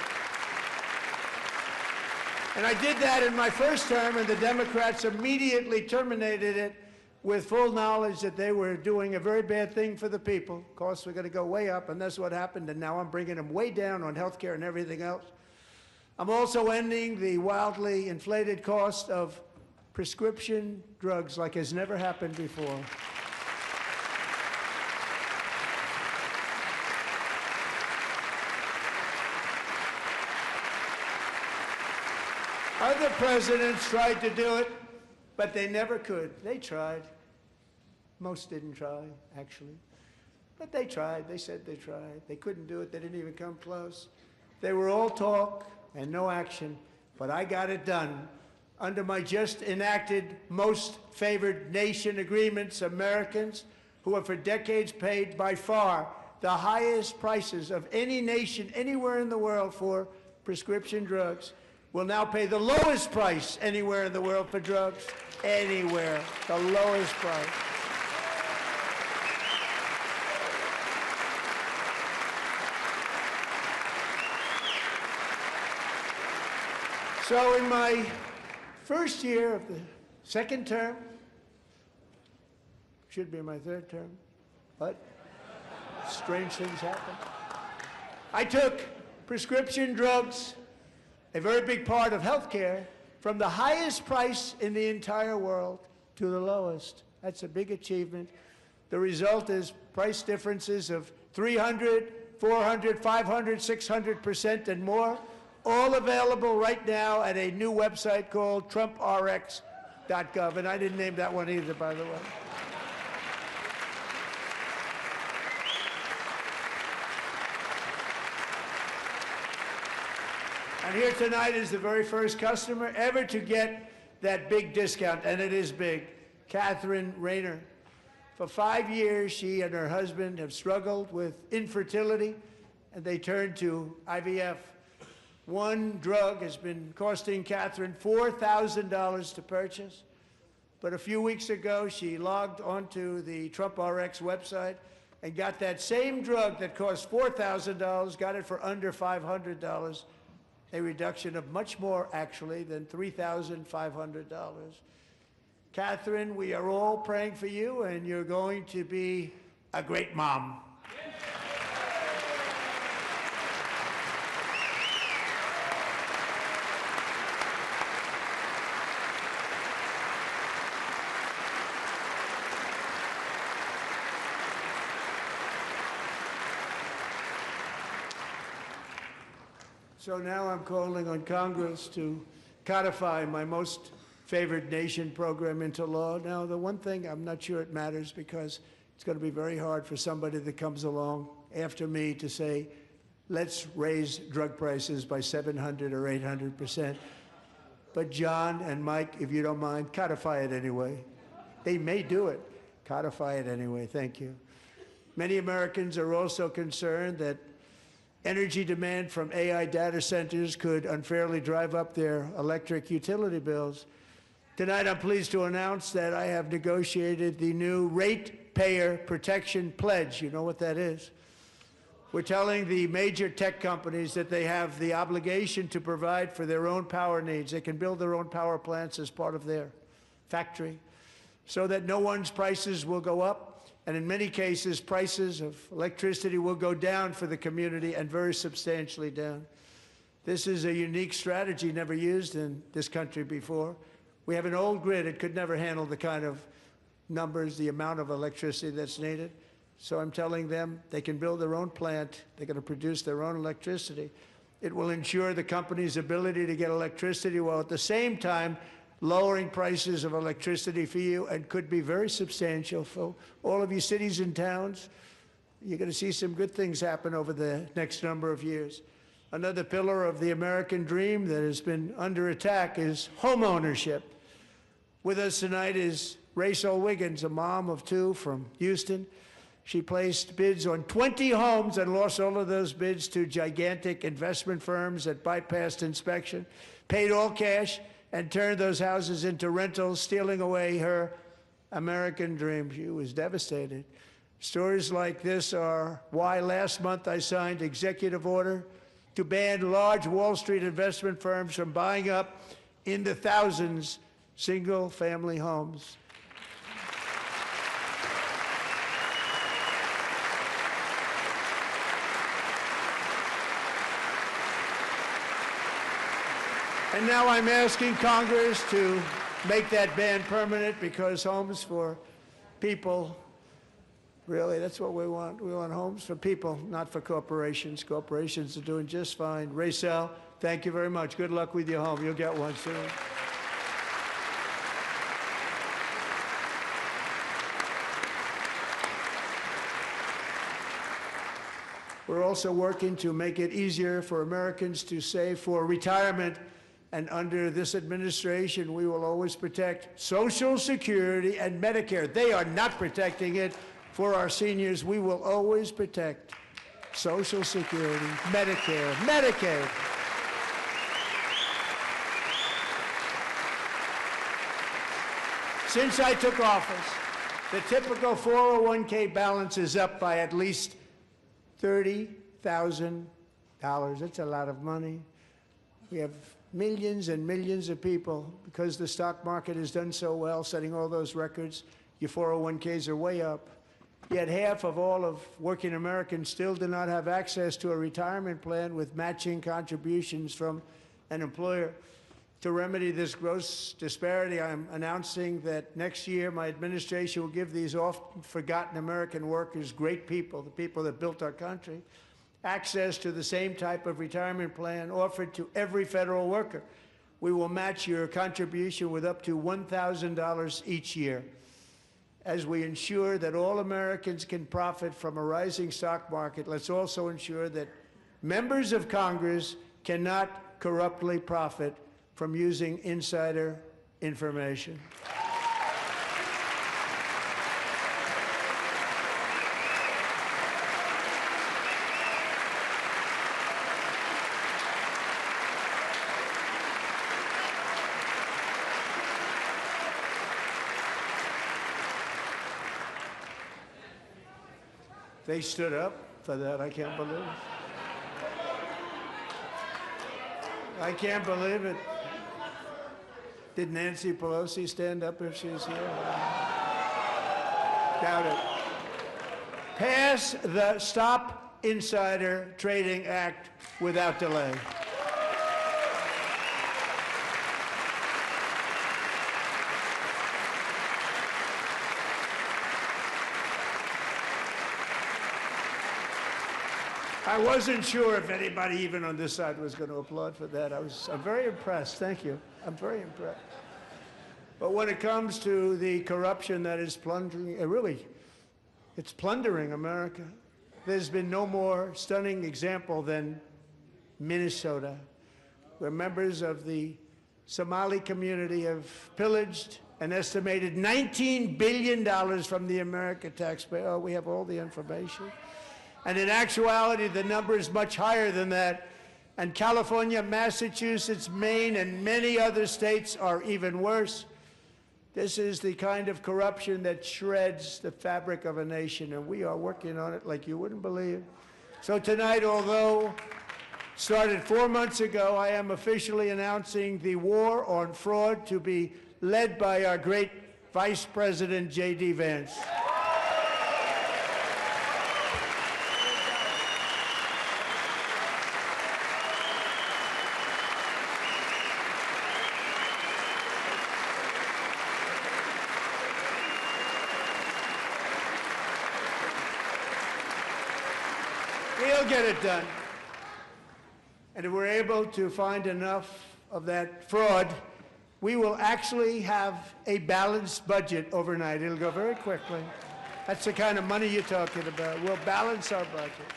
[SPEAKER 6] And I did that in my first term, and the Democrats immediately terminated it with full knowledge that they were doing a very bad thing for the people. Costs were going to go way up, and that's what happened, and now I'm bringing them way down on health care and everything else. I'm also ending the wildly inflated cost of prescription drugs like has never happened before. Other presidents tried to do it, but they never could. They tried. Most didn't try, actually. But they tried. They said they tried. They couldn't do it. They didn't even come close. They were all talk and no action, but I got it done. Under my just enacted most favored nation agreements, Americans who have for decades paid by far the highest prices of any nation anywhere in the world for prescription drugs will now pay the lowest price anywhere in the world for drugs. Anywhere, the lowest price. So in my first year of the second term, should be my third term, but strange things happen. I took prescription drugs, a very big part of health care, from the highest price in the entire world to the lowest. That's a big achievement. The result is price differences of 300, 400, 500, 600% and more, all available right now at a new website called TrumpRx.gov. And I didn't name that one either, by the way. And here tonight is the very first customer ever to get that big discount, and it is big, Catherine Rayner. For 5 years, she and her husband have struggled with infertility, and they turned to IVF. One drug has been costing Catherine $4,000 to purchase, but a few weeks ago, she logged onto the TrumpRx website and got that same drug that cost $4,000, got it for under $500. A reduction of much more, actually, than $3,500. Catherine, we are all praying for you, and you're going to be a great mom. So now I'm calling on Congress to codify my most favored nation program into law. Now, the one thing, I'm not sure it matters because it's going to be very hard for somebody that comes along after me to say, let's raise drug prices by 700 or 800%. But John and Mike, if you don't mind, codify it anyway. They may do it. Codify it anyway. Thank you. Many Americans are also concerned that energy demand from AI data centers could unfairly drive up their electric utility bills. Tonight, I'm pleased to announce that I have negotiated the new Ratepayer Protection Pledge. You know what that is? We're telling the major tech companies that they have the obligation to provide for their own power needs. They can build their own power plants as part of their factory so that no one's prices will go up And in many cases, prices of electricity will go down for the community, and very substantially down. This is a unique strategy never used in this country before. We have an old grid. It could never handle the kind of numbers, the amount of electricity that's needed. So I'm telling them they can build their own plant. They're going to produce their own electricity. It will ensure the company's ability to get electricity while at the same time lowering prices of electricity for you, and could be very substantial for all of you cities and towns. You're going to see some good things happen over the next number of years. Another pillar of the American dream that has been under attack is home ownership. With us tonight is Rachel Wiggins, a mom of 2 from Houston. She placed bids on 20 homes and lost all of those bids to gigantic investment firms that bypassed inspection, paid all cash, and turned those houses into rentals, stealing away her American dream. She was devastated. Stories like this are why last month I signed executive order to ban large Wall Street investment firms from buying up in the thousands single-family homes. And now I'm asking Congress to make that ban permanent, because homes for people, really, that's what we want. We want homes for people, not for corporations. Corporations are doing just fine. Rachel, thank you very much. Good luck with your home. You'll get one soon. We're also working to make it easier for Americans to save for retirement. And under this administration, we will always protect Social Security and Medicare. They are not protecting it for our seniors. We will always protect Social Security, Medicare, Medicaid. Since I took office, the typical 401k balance is up by at least $30,000. That's a lot of money. We have millions and millions of people, because the stock market has done so well, setting all those records. Your 401ks are way up. Yet half of all of working Americans still do not have access to a retirement plan with matching contributions from an employer. To remedy this gross disparity, I'm announcing that next year my administration will give these often forgotten American workers, great people, the people that built our country, access to the same type of retirement plan offered to every federal worker. We will match your contribution with up to $1,000 each year. As we ensure that all Americans can profit from a rising stock market, let's also ensure that members of Congress cannot corruptly profit from using insider information. They stood up for that. I can't believe it. I can't believe it. Did Nancy Pelosi stand up if she's here? Doubt it. Pass the Stop Insider Trading Act without delay. I wasn't sure if anybody even on this side was going to applaud for that. I'm very impressed. Thank you. I'm very impressed. But when it comes to the corruption that is plundering, it's plundering America. There's been no more stunning example than Minnesota, where members of the Somali community have pillaged an estimated $19 billion from the American taxpayer. Oh, we have all the information. And in actuality, the number is much higher than that. And California, Massachusetts, Maine, and many other states are even worse. This is the kind of corruption that shreds the fabric of a nation, and we are working on it like you wouldn't believe. So tonight, although started 4 months ago, I am officially announcing the war on fraud to be led by our great Vice President, J.D. Vance. will get it done. And if we're able to find enough of that fraud, we will actually have a balanced budget overnight. It'll go very quickly. That's the kind of money you're talking about. We'll balance our budget.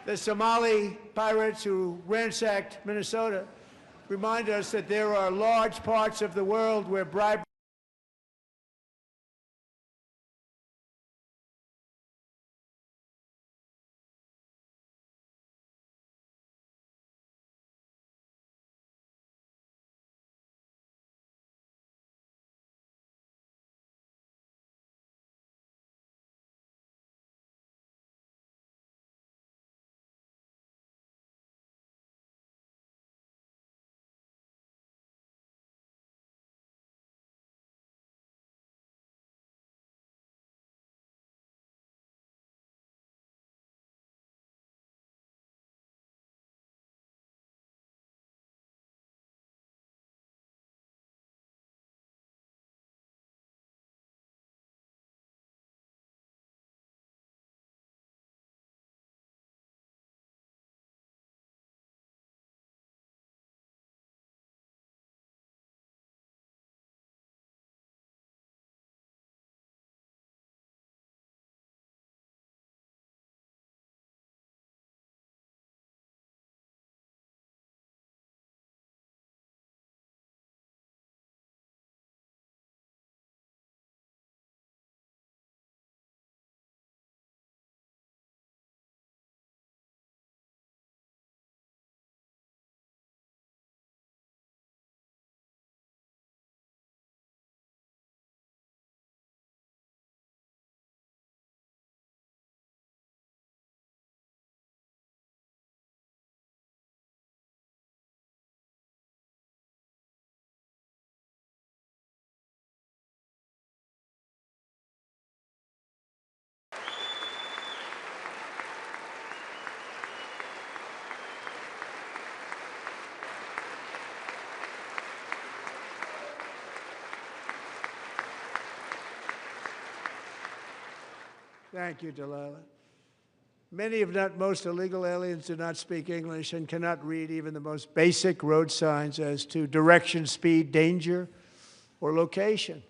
[SPEAKER 6] The Somali pirates who ransacked Minnesota remind us that there are large parts of the world where bribery Thank you, Delilah. Many, if not most, illegal aliens do not speak English and cannot read even the most basic road signs as to direction, speed, danger, or location.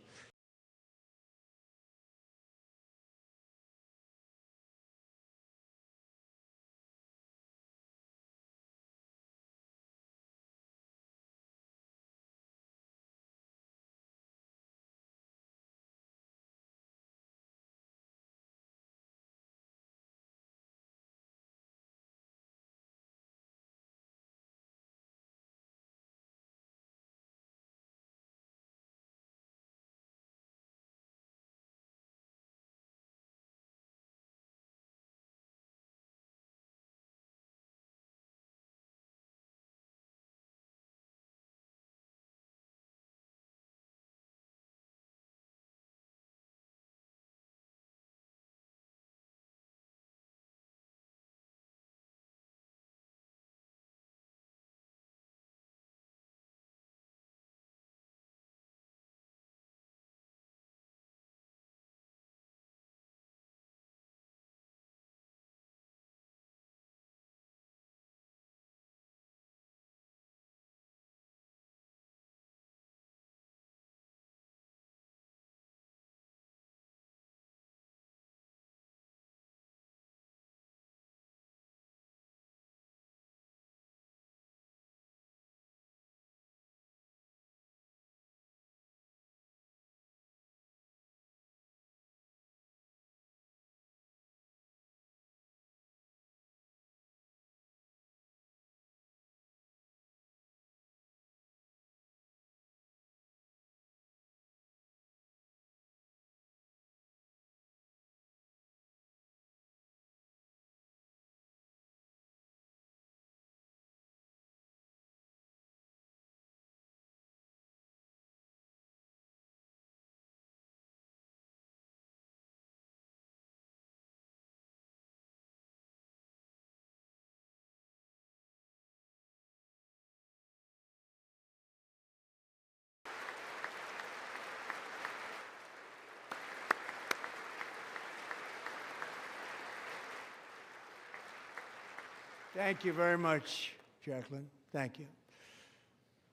[SPEAKER 6] Thank you very much, Jacqueline. Thank you.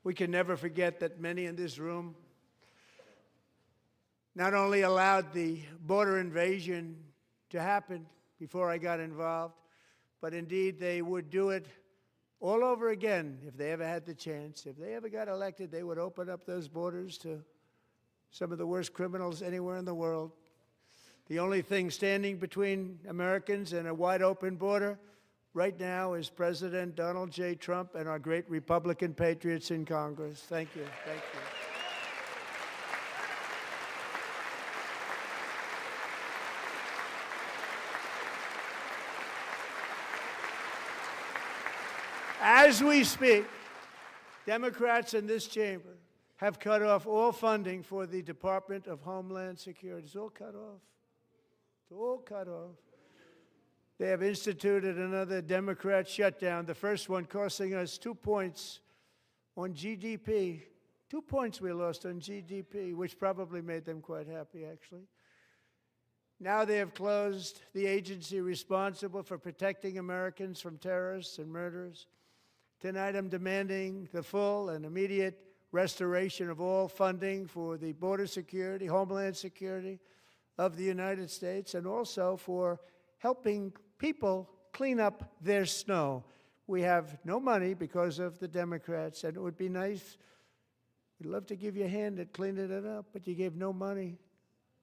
[SPEAKER 6] We can never forget that many in this room not only allowed the border invasion to happen before I got involved, but indeed they would do it all over again if they ever had the chance. If they ever got elected, they would open up those borders to some of the worst criminals anywhere in the world. The only thing standing between Americans and a wide open border right now is President Donald J. Trump and our great Republican patriots in Congress. Thank you. Thank you. As we speak, Democrats in this chamber have cut off all funding for the Department of Homeland Security. It's all cut off. It's all cut off. They have instituted another Democrat shutdown, the first one costing us 2 points on GDP. 2 points we lost on GDP, which probably made them quite happy, actually. Now they have closed the agency responsible for protecting Americans from terrorists and murderers. Tonight I'm demanding the full and immediate restoration of all funding for the border security, homeland security of the United States, and also for helping people clean up their snow. We have no money because of the Democrats, and it would be nice. We'd love to give you a hand at cleaning it up, but you gave no money.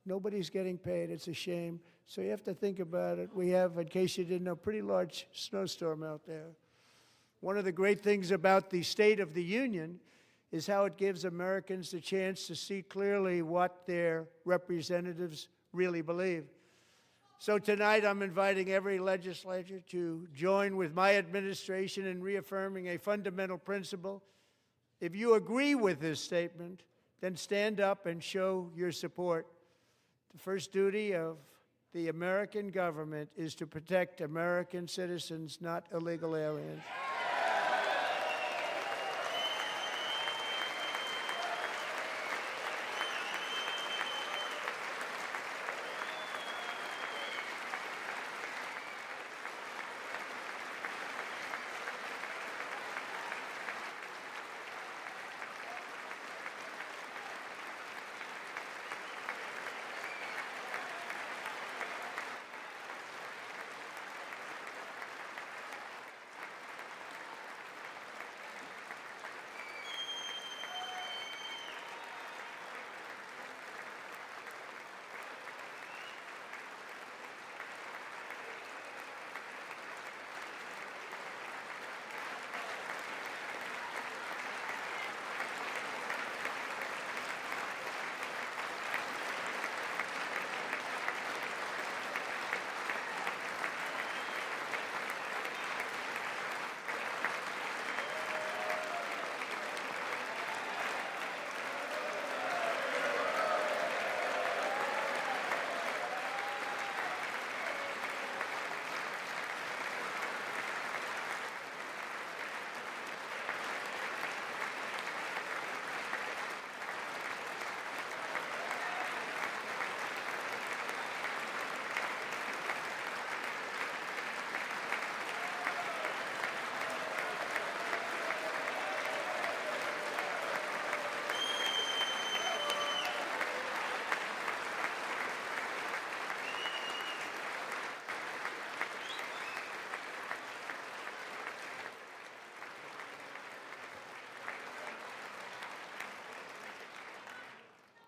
[SPEAKER 6] Nobody's getting paid. It's a shame. So you have to think about it. We have, in case you didn't know, a pretty large snowstorm out there. One of the great things about the State of the Union is how it gives Americans the chance to see clearly what their representatives really believe. So tonight I'm inviting every legislator to join with my administration in reaffirming a fundamental principle. If you agree with this statement, then stand up and show your support. The first duty of the American government is to protect American citizens, not illegal aliens.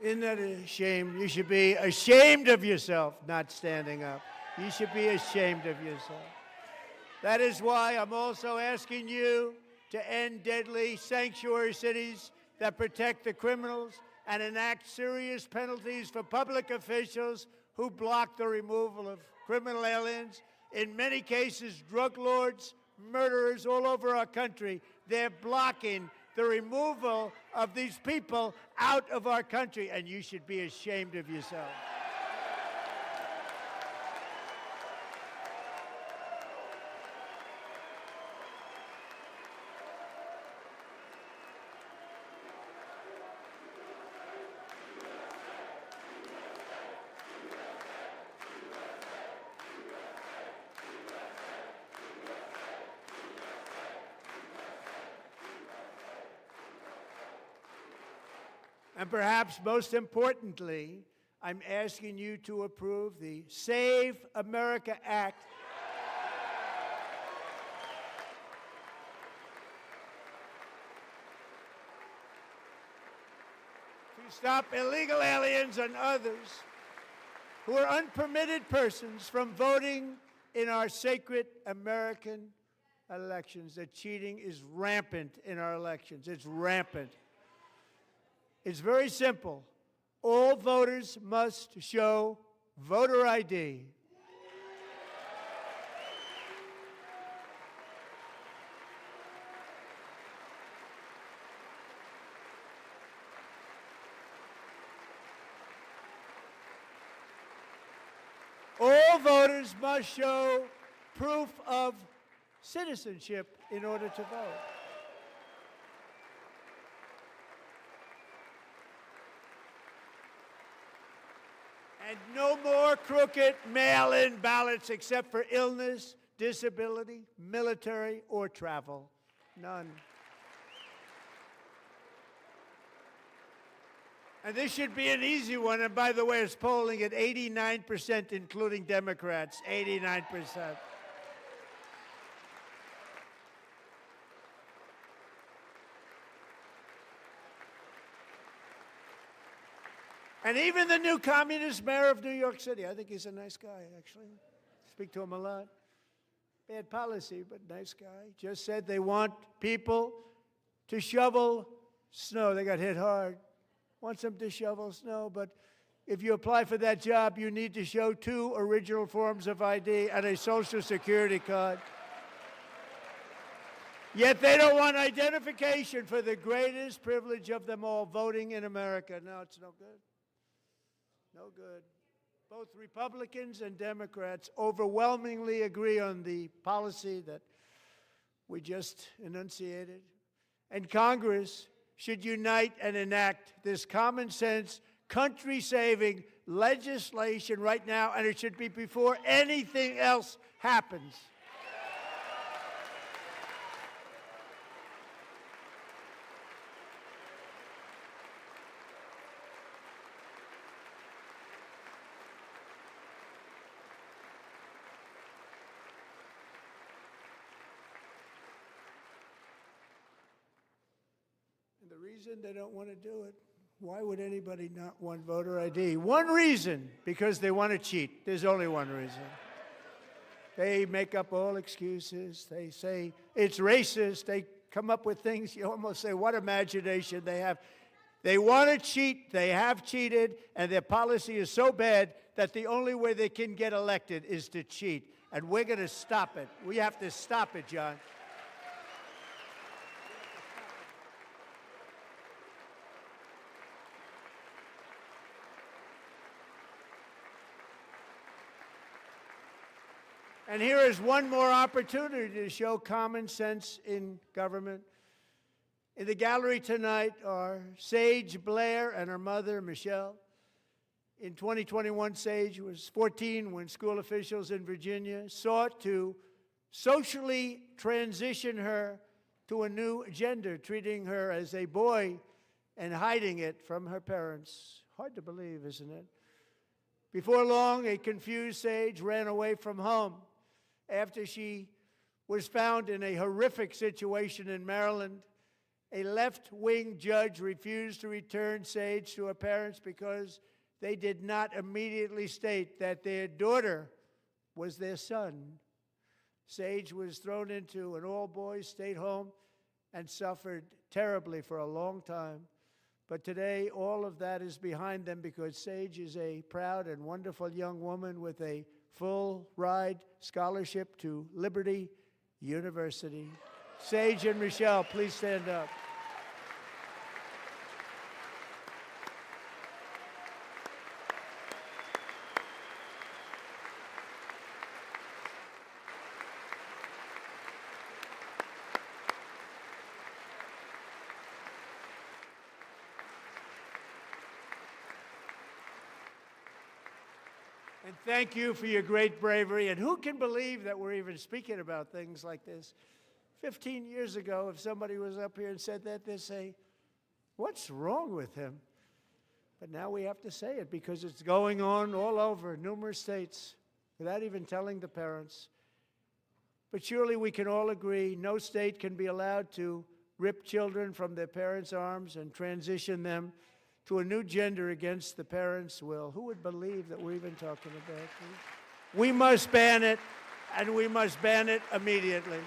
[SPEAKER 6] Isn't that a shame? You should be ashamed of yourself not standing up. You should be ashamed of yourself. That is why I'm also asking you to end deadly sanctuary cities that protect the criminals and enact serious penalties for public officials who block the removal of criminal aliens. In many cases, drug lords, murderers all over our country, they're blocking the removal of these people out of our country, and you should be ashamed of yourself. And perhaps most importantly, I'm asking you to approve the Save America Act, to stop illegal aliens and others who are unpermitted persons from voting in our sacred American elections. That cheating is rampant in our elections. It's rampant. It's very simple. All voters must show voter ID. All voters must show proof of citizenship in order to vote. And no more crooked mail-in ballots except for illness, disability, military, or travel. None. And this should be an easy one. And by the way, it's polling at 89%, including Democrats. 89%. And even the new communist mayor of New York City, I think he's a nice guy, actually. Speak to him a lot. Bad policy, but nice guy. Just said they want people to shovel snow. They got hit hard. Wants them to shovel snow, but if you apply for that job, you need to show 2 original forms of ID and a Social Security card. Yet they don't want identification for the greatest privilege of them all, voting in America. No, it's no good. No good. Both Republicans and Democrats overwhelmingly agree on the policy that we just enunciated. And Congress should unite and enact this common sense, country-saving legislation right now, and it should be before anything else happens. And the reason they don't want to do it, why would anybody not want voter ID? One reason, because they want to cheat. There's only one reason. They make up all excuses. They say it's racist. They come up with things you almost say, what imagination they have. They want to cheat. They have cheated. And their policy is so bad that the only way they can get elected is to cheat. And we're going to stop it. We have to stop it, John. And here is one more opportunity to show common sense in government. In the gallery tonight are Sage Blair and her mother, Michelle. In 2021, Sage was 14 when school officials in Virginia sought to socially transition her to a new gender, treating her as a boy and hiding it from her parents. Hard to believe, isn't it? Before long, a confused Sage ran away from home after she was found in a horrific situation in Maryland. A left-wing judge refused to return Sage to her parents because they did not immediately state that their daughter was their son. Sage was thrown into an all-boys state home and suffered terribly for a long time. But today, all of that is behind them because Sage is a proud and wonderful young woman with a full-ride scholarship to Liberty University. Sage and Michelle, please stand up. And thank you for your great bravery. And who can believe that we're even speaking about things like this? 15 years ago, if somebody was up here and said that, they'd say, what's wrong with him? But now we have to say it because it's going on all over numerous states without even telling the parents. But surely we can all agree no state can be allowed to rip children from their parents' arms and transition them to a new gender against the parents' will. Who would believe that we're even talking about this? We must ban it, and we must ban it immediately.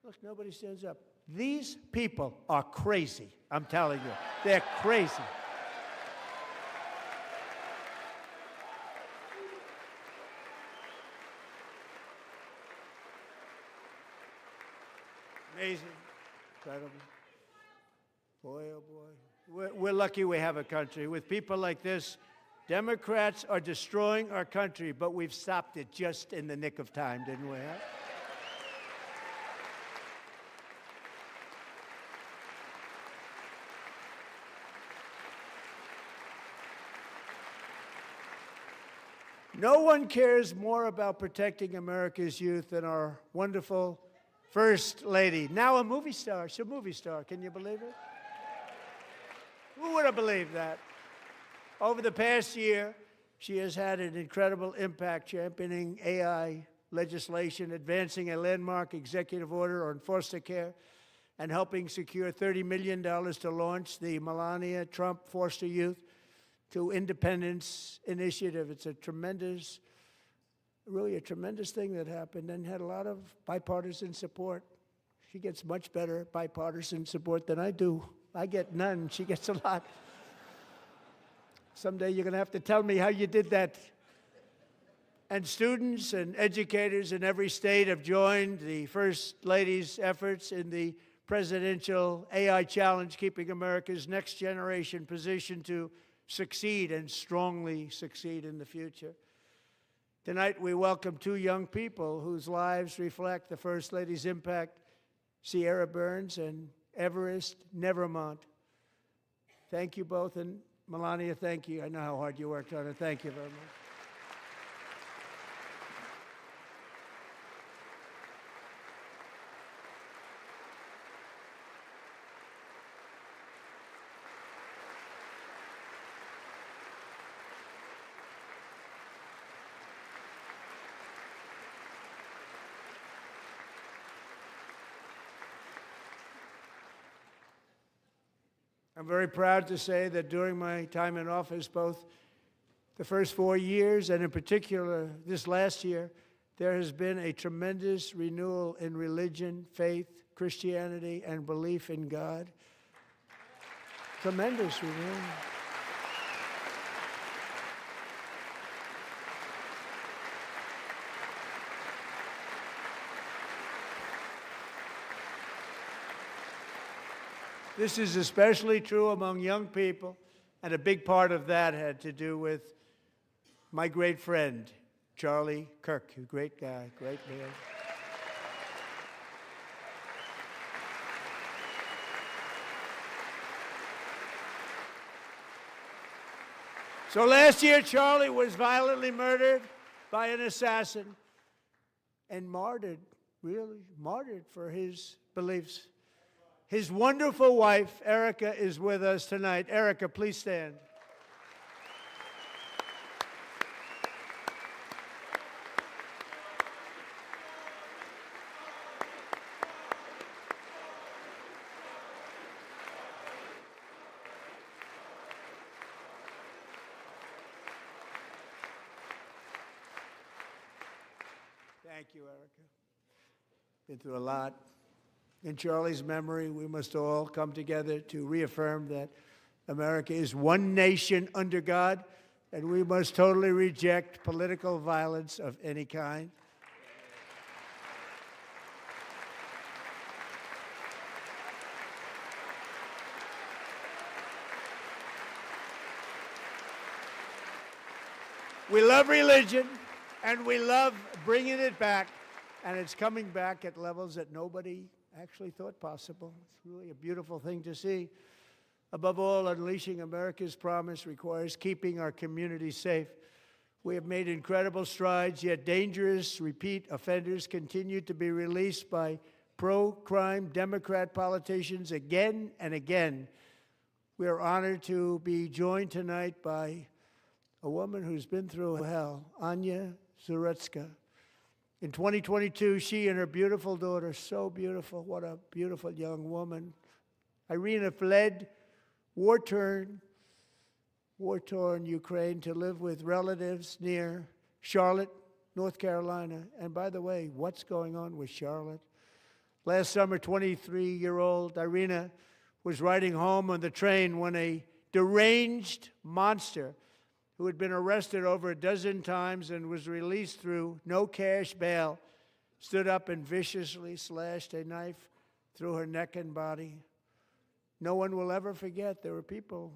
[SPEAKER 6] Look, nobody stands up. These people are crazy, I'm telling you. They're crazy. Amazing. Incredible. Boy, oh boy. We're lucky we have a country. With people like this, Democrats are destroying our country, but we've stopped it just in the nick of time, didn't we? Huh? No one cares more about protecting America's youth than our wonderful First Lady, now a movie star. She's a movie star. Can you believe it? Who would have believed that? Over the past year, she has had an incredible impact championing AI legislation, advancing a landmark executive order on foster care, and helping secure $30 million to launch the Melania Trump Foster Youth to Independence Initiative. It's a tremendous, really a tremendous thing that happened and had a lot of bipartisan support. She gets much better bipartisan support than I do. I get none. She gets a lot. Someday you're going to have to tell me how you did that. And students and educators in every state have joined the First Lady's efforts in the presidential AI challenge, keeping America's next generation positioned to succeed and strongly succeed in the future. Tonight, we welcome two young people whose lives reflect the First Lady's impact, Sierra Burns and Everest Nevermont. Thank you both, and Melania, thank you. I know how hard you worked on it. Thank you very much. I'm very proud to say that during my time in office, both the first 4 years and in particular this last year, there has been a tremendous renewal in religion, faith, Christianity, and belief in God. Tremendous renewal. This is especially true among young people, and a big part of that had to do with my great friend, Charlie Kirk, a great guy, great man. So last year, Charlie was violently murdered by an assassin and martyred, really martyred for his beliefs. His wonderful wife, Erica, is with us tonight. Erica, please stand. Thank you, Erica. Been through a lot. In Charlie's memory, we must all come together to reaffirm that America is one nation under God, and we must totally reject political violence of any kind. We love religion, and we love bringing it back, and it's coming back at levels that nobody actually thought possible. It's really a beautiful thing to see. Above all, unleashing America's promise requires keeping our communities safe. We have made incredible strides, yet dangerous repeat offenders continue to be released by pro-crime Democrat politicians again and again. We are honored to be joined tonight by a woman who's been through hell, Anya Zarutska. In 2022, she and her beautiful daughter, so beautiful, what a beautiful young woman, Irina, fled war-torn Ukraine to live with relatives near Charlotte, North Carolina. And by the way, what's going on with Charlotte? Last summer, 23-year-old Irina was riding home on the train when a deranged monster who had been arrested over a dozen times and was released through no cash bail stood up and viciously slashed a knife through her neck and body. No one will ever forget. There were people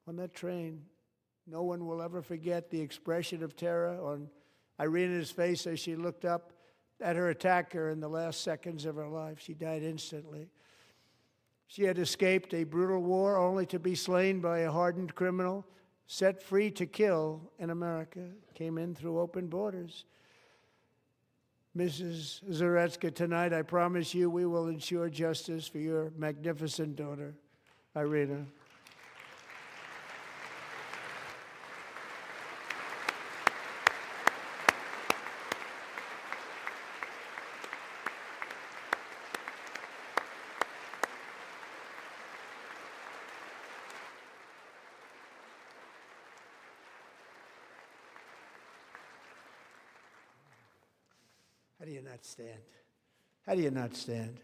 [SPEAKER 6] on that train. No one will ever forget the expression of terror on Irina's face as she looked up at her attacker in the last seconds of her life. She died instantly. She had escaped a brutal war only to be slain by a hardened criminal, set free to kill in America, came in through open borders. Mrs. Zarutska, tonight I promise you we will ensure justice for your magnificent daughter, Irina. How do you not stand? How do you not stand?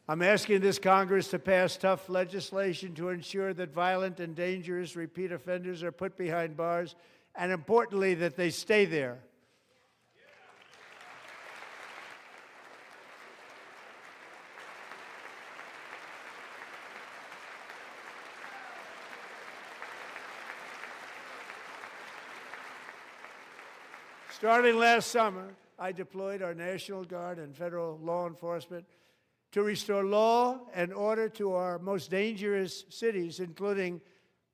[SPEAKER 6] I'm asking this Congress to pass tough legislation to ensure that violent and dangerous repeat offenders are put behind bars, and importantly, that they stay there. Starting last summer, I deployed our National Guard and federal law enforcement to restore law and order to our most dangerous cities, including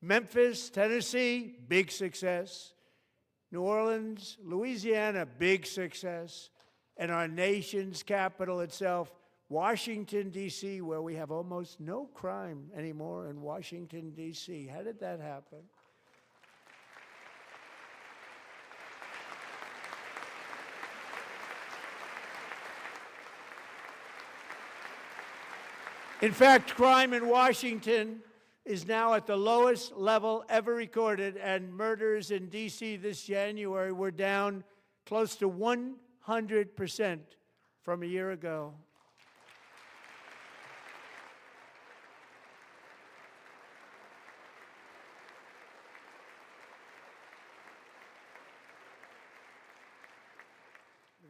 [SPEAKER 6] Memphis, Tennessee, big success, New Orleans, Louisiana, big success, and our nation's capital itself, Washington, D.C., where we have almost no crime anymore in Washington, D.C. How did that happen? In fact, crime in Washington is now at the lowest level ever recorded, and murders in D.C. this January were down close to 100% from a year ago.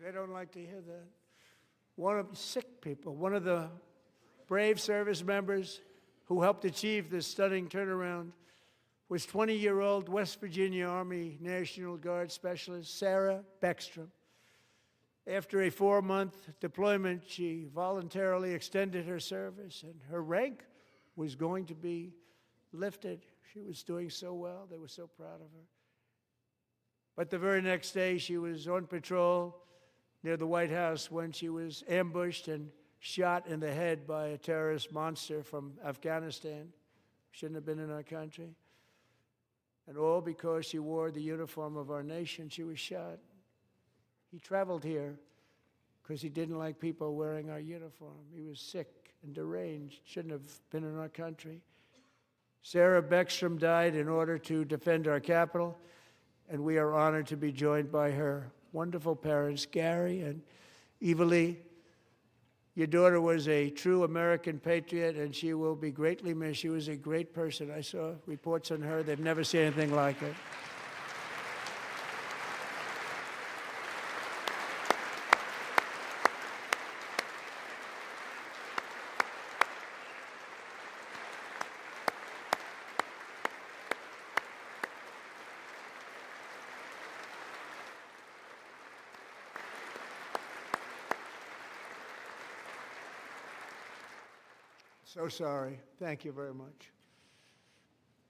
[SPEAKER 6] They don't like to hear that. One of the brave service members who helped achieve this stunning turnaround was 20-year-old West Virginia Army National Guard Specialist Sarah Beckstrom. After a 4-month deployment, she voluntarily extended her service, and her rank was going to be lifted. She was doing so well. They were so proud of her. But the very next day, she was on patrol near the White House when she was ambushed and shot in the head by a terrorist monster from Afghanistan. Shouldn't have been in our country. And all because she wore the uniform of our nation. She was shot. He traveled here because he didn't like people wearing our uniform. He was sick and deranged. Shouldn't have been in our country. Sarah Beckstrom died in order to defend our capital, and we are honored to be joined by her wonderful parents, Gary and Eva Lee. Your daughter was a true American patriot, and she will be greatly missed. She was a great person. I saw reports on her. They've never seen anything like it. So sorry. Thank you very much.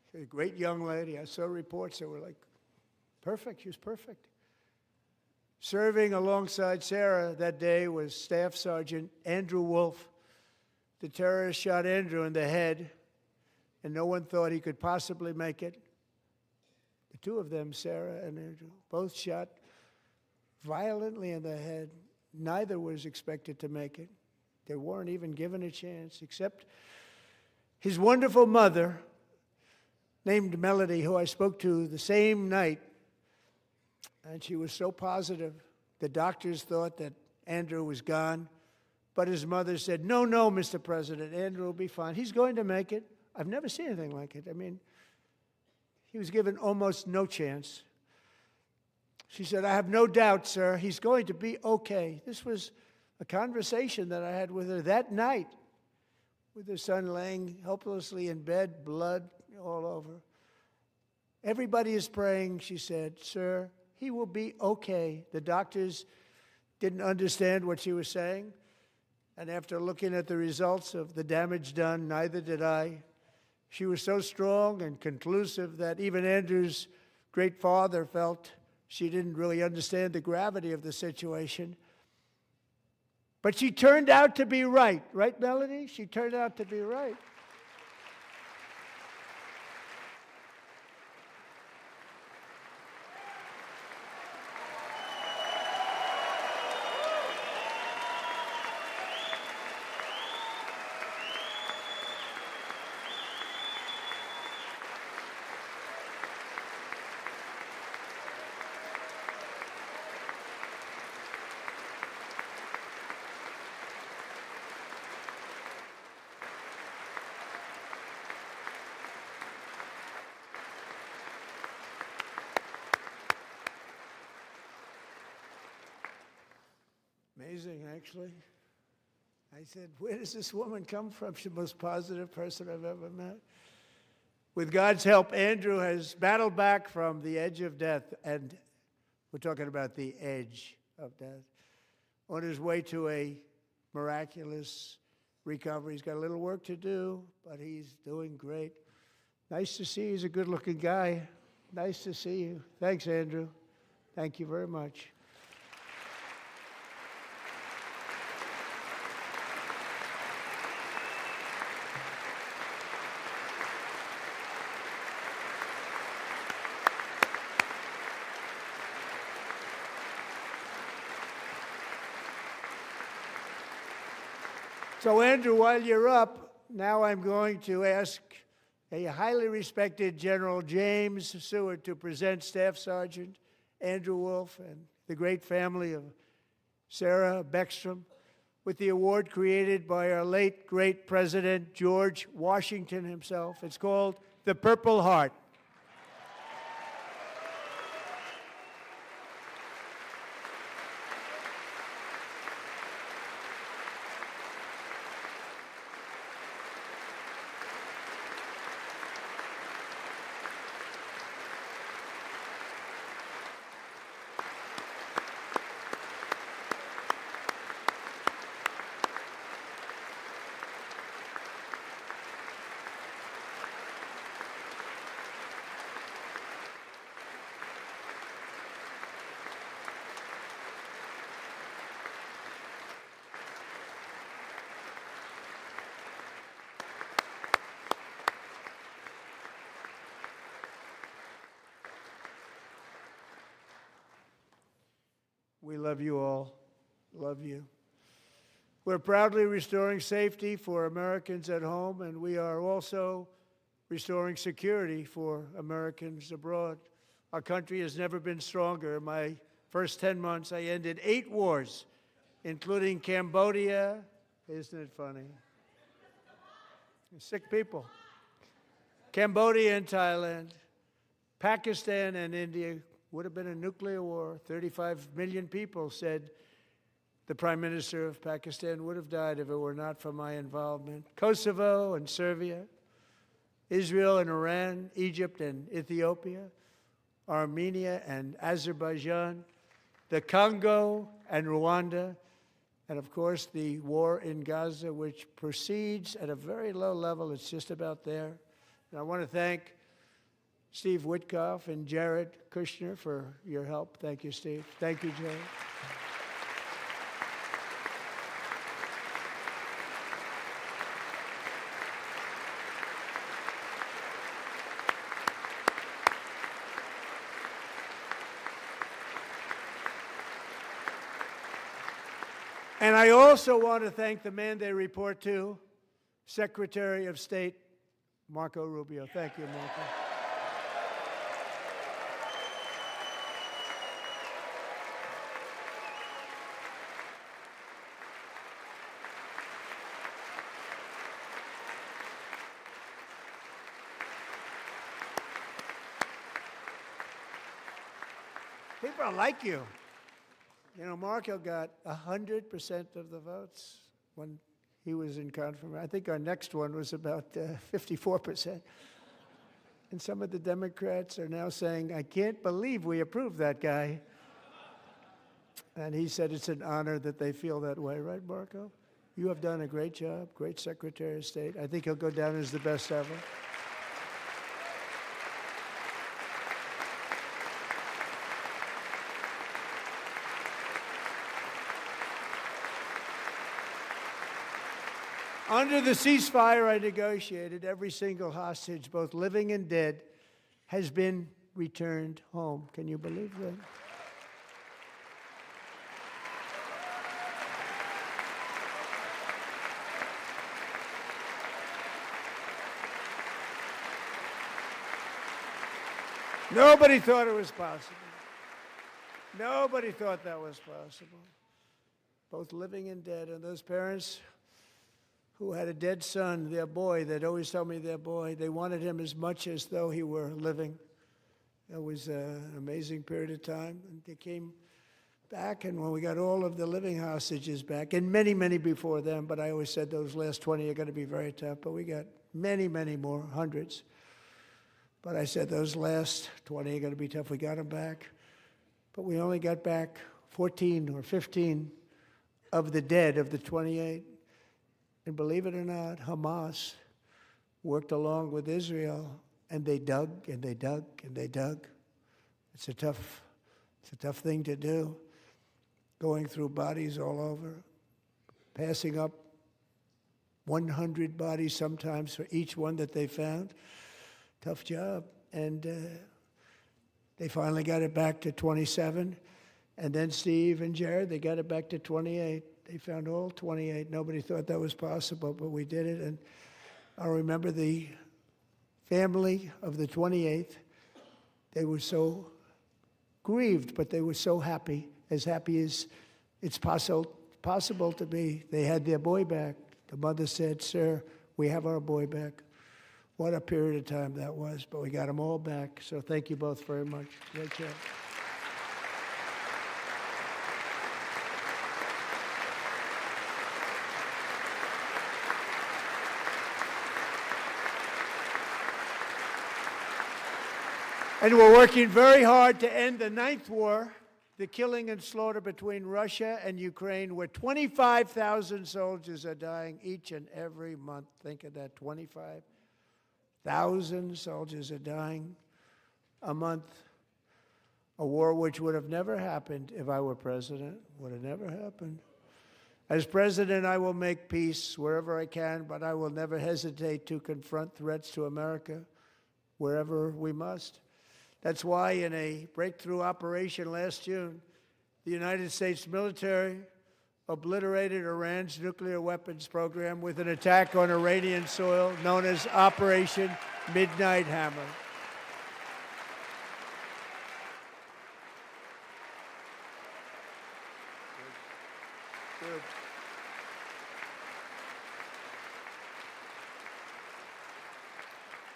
[SPEAKER 6] She's a great young lady. I saw reports that were like Perfect. She was perfect. Serving alongside Sarah that day was Staff Sergeant Andrew Wolf. The terrorist shot Andrew in the head, and no one thought he could possibly make it. The two of them, Sarah and Andrew, both shot violently in the head. Neither was expected to make it. They weren't even given a chance, except his wonderful mother, named Melody, who I spoke to the same night, and she was so positive. The doctors thought that Andrew was gone, but his mother said, no, Mr. President, Andrew will be fine. He's going to make it. I've never seen anything like it. I mean, he was given almost no chance. She said, I have no doubt, sir, he's going to be okay. This was a conversation that I had with her that night, with her son laying helplessly in bed, blood all over. Everybody is praying, she said, sir, he will be okay. The doctors didn't understand what she was saying, and after looking at the results of the damage done, neither did I. She was so strong and conclusive that even Andrew's great father felt she didn't really understand the gravity of the situation. But she turned out to be right. Right, Melody? She turned out to be right. Amazing, actually. I said, where does this woman come from? She's the most positive person I've ever met. With God's help, Andrew has battled back from the edge of death, and we're talking about the edge of death, on his way to a miraculous recovery. He's got a little work to do, but he's doing great. Nice to see you. He's a good-looking guy. Nice to see you. Thanks, Andrew. Thank you very much. So, Andrew, while you're up, now I'm going to ask a highly respected General James Seward to present Staff Sergeant Andrew Wolf and the great family of Sarah Beckstrom with the award created by our late, great President George Washington himself. It's called the Purple Heart. We love you all. Love you. We're proudly restoring safety for Americans at home, and we are also restoring security for Americans abroad. Our country has never been stronger. In my first 10 months, I ended 8 wars, including Cambodia. Isn't it funny? Sick people. Cambodia and Thailand, Pakistan and India. Would have been a nuclear war. 35 million people, said the Prime Minister of Pakistan, would have died if it were not for my involvement. Kosovo and Serbia, Israel and Iran, Egypt and Ethiopia, Armenia and Azerbaijan, the Congo and Rwanda, and of course the war in Gaza, which proceeds at a very low level. It's just about there. And I want to thank Steve Witkoff and Jared Kushner for your help. Thank you, Steve. Thank you, Jared. And I also want to thank the man they report to, Secretary of State Marco Rubio. Thank you, Marco. People like you. You know, Marco got 100% of the votes when he was in confirmation. I think our next one was about 54%. And some of the Democrats are now saying, I can't believe we approved that guy. And he said it's an honor that they feel that way, right, Marco? You have done a great job, great Secretary of State. I think he'll go down as the best ever. Under the ceasefire I negotiated, every single hostage, both living and dead, has been returned home. Can you believe that? Nobody thought it was possible. Nobody thought that was possible. Both living and dead. And those parents who had a dead son, their boy, they'd always tell me their boy, they wanted him as much as though he were living. It was an amazing period of time. And they came back, and when we got all of the living hostages back, and many, many before them, but I always said those last 20 are going to be very tough, but we got many, many more, hundreds. But I said those last 20 are going to be tough. We got them back. But we only got back 14 or 15 of the dead of the 28. And believe it or not, Hamas worked along with Israel, and they dug and they dug and they dug. It's a tough thing to do, going through bodies all over, passing up 100 bodies sometimes for each one that they found. Tough job. And they finally got it back to 27. And then Steve and Jared, they got it back to 28. They found all 28. Nobody thought that was possible, but we did it. And I remember the family of the 28th. They were so grieved, but they were so happy as it's possible to be. They had their boy back. The mother said, "Sir, we have our boy back." What a period of time that was, but we got them all back. So thank you both very much. Great job. And we're working very hard to end the 9th war, the killing and slaughter between Russia and Ukraine, where 25,000 soldiers are dying each and every month. Think of that, 25,000 soldiers are dying a month. A war which would have never happened if I were president, would have never happened. As president, I will make peace wherever I can, but I will never hesitate to confront threats to America wherever we must. That's why in a breakthrough operation last June, the United States military obliterated Iran's nuclear weapons program with an attack on Iranian soil known as Operation Midnight Hammer. Good.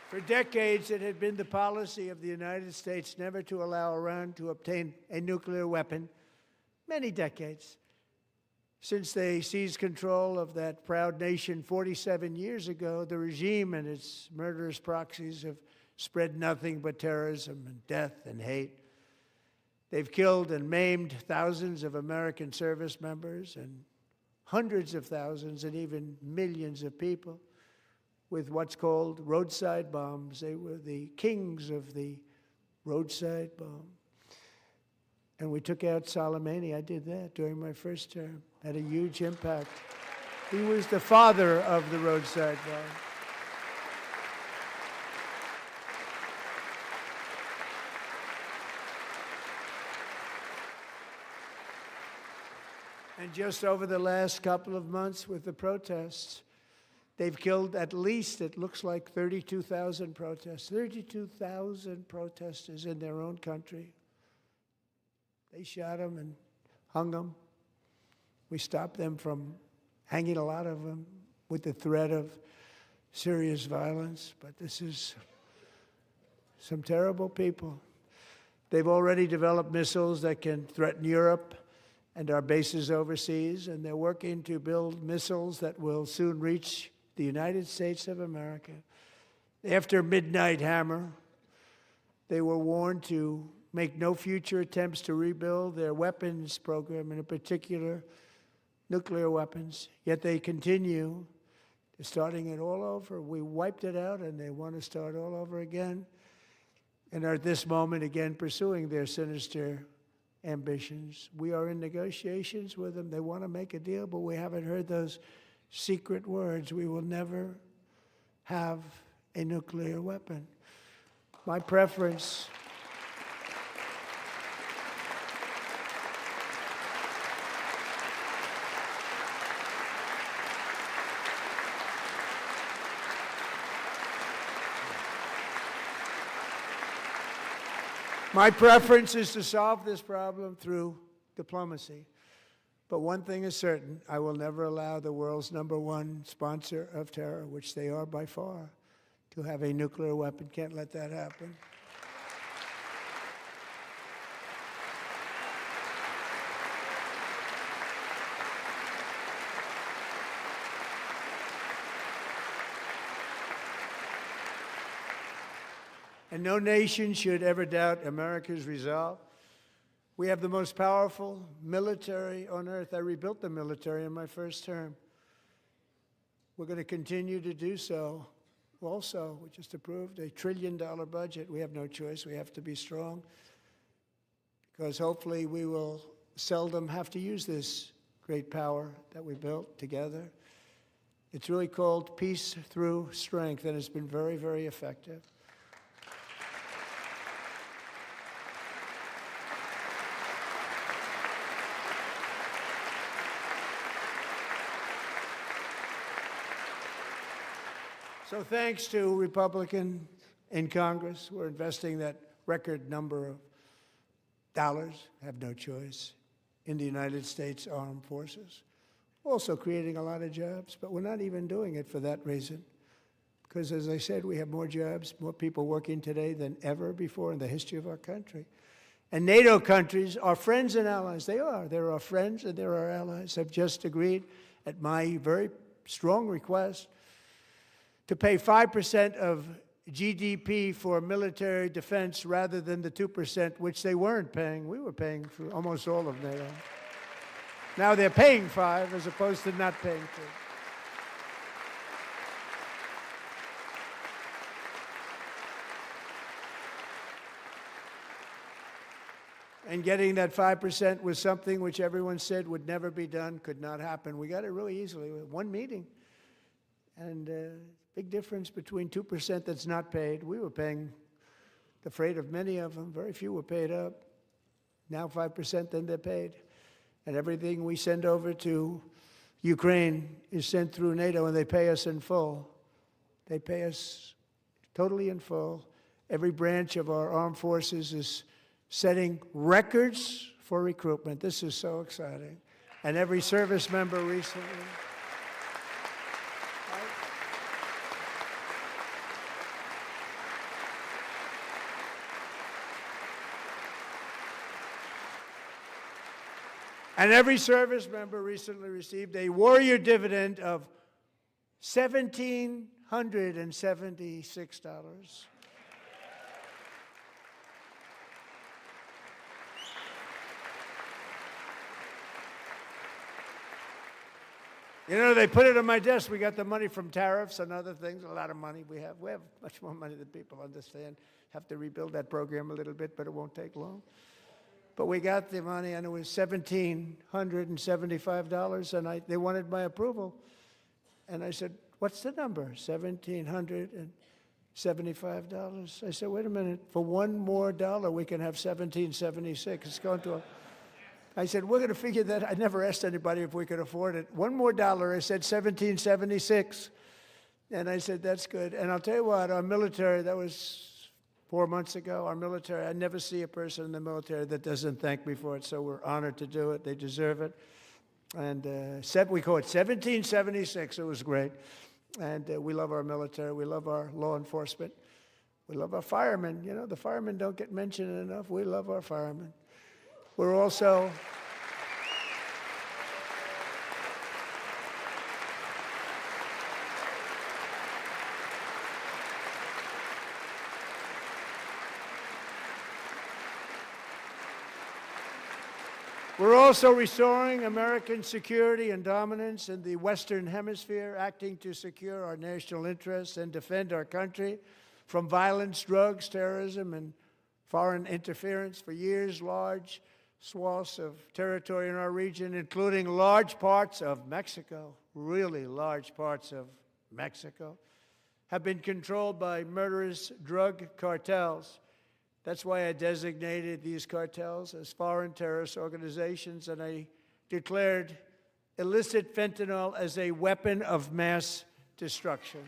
[SPEAKER 6] For decades, it had been the policy of the United States never to allow Iran to obtain a nuclear weapon. Many decades. Since they seized control of that proud nation 47 years ago, the regime and its murderous proxies have spread nothing but terrorism and death and hate. They've killed and maimed thousands of American service members and hundreds of thousands and even millions of people. with what's called roadside bombs. They were the kings of the roadside bomb. And we took out Soleimani. I did that during my first term. Had a huge impact. He was the father of the roadside bomb. And just over the last couple of months with the protests, they've killed at least, it looks like, 32,000 protests. 32,000 protesters in their own country. They shot them and hung them. We stopped them from hanging a lot of them with the threat of serious violence. But this is some terrible people. They've already developed missiles that can threaten Europe and our bases overseas, and they're working to build missiles that will soon reach the United States of America. After Midnight Hammer, they were warned to make no future attempts to rebuild their weapons program, and in particular, nuclear weapons. Yet they continue. They're starting it all over. We wiped it out, and they want to start all over again, and are at this moment again pursuing their sinister ambitions. We are in negotiations with them. They want to make a deal, but we haven't heard those secret words. We will never have a nuclear weapon. My preference is to solve this problem through diplomacy. But one thing is certain, I will never allow the world's #1 sponsor of terror, which they are by far, to have a nuclear weapon. Can't let that happen. And no nation should ever doubt America's resolve. We have the most powerful military on earth. I rebuilt the military in my first term. We're going to continue to do so. Also, we just approved a $1 trillion budget. We have no choice. We have to be strong, because hopefully we will seldom have to use this great power that we built together. It's really called peace through strength, and it's been very, very effective. So thanks to Republicans in Congress who are investing that record number of dollars, have no choice, in the United States Armed Forces. Also creating a lot of jobs, but we're not even doing it for that reason. Because as I said, we have more jobs, more people working today than ever before in the history of our country. And NATO countries are friends and allies. They are. They're our friends and they're our allies. Have just agreed, at my very strong request, to pay 5% of GDP for military defense rather than the 2%, which they weren't paying. We were paying for almost all of NATO. Now they're paying 5 as opposed to not paying 2. And getting that 5% was something which everyone said would never be done, could not happen. We got it really easily with one meeting. And big difference between 2% that's not paid. We were paying the freight of many of them. Very few were paid up. Now 5%, then they're paid. And everything we send over to Ukraine is sent through NATO, and they pay us in full. They pay us totally in full. Every branch of our armed forces is setting records for recruitment. This is so exciting. And every service member recently. And every service member recently received a warrior dividend of $1,776. You know, they put it on my desk. We got the money from tariffs and other things, a lot of money we have. We have much more money than people understand. Have to rebuild that program a little bit, but it won't take long. But we got the money, and it was $1,775, and they wanted my approval. And I said, what's the number? $1,775. I said, wait a minute. For one more dollar, we can have $1,776. It's going to I said, we're going to figure that. I never asked anybody if we could afford it. One more dollar, I said $1,776. And I said, that's good. And I'll tell you what, our military, that was 4 months ago, our military, I never see a person in the military that doesn't thank me for it, so we're honored to do it. They deserve it. And we call it 1776. It was great. And we love our military. We love our law enforcement. We love our firemen. You know, the firemen don't get mentioned enough. We love our firemen. We're also restoring American security and dominance in the Western Hemisphere, acting to secure our national interests and defend our country from violence, drugs, terrorism, and foreign interference. For years, large swaths of territory in our region, including large parts of Mexico, really large parts of Mexico, have been controlled by murderous drug cartels. That's why I designated these cartels as foreign terrorist organizations, and I declared illicit fentanyl as a weapon of mass destruction.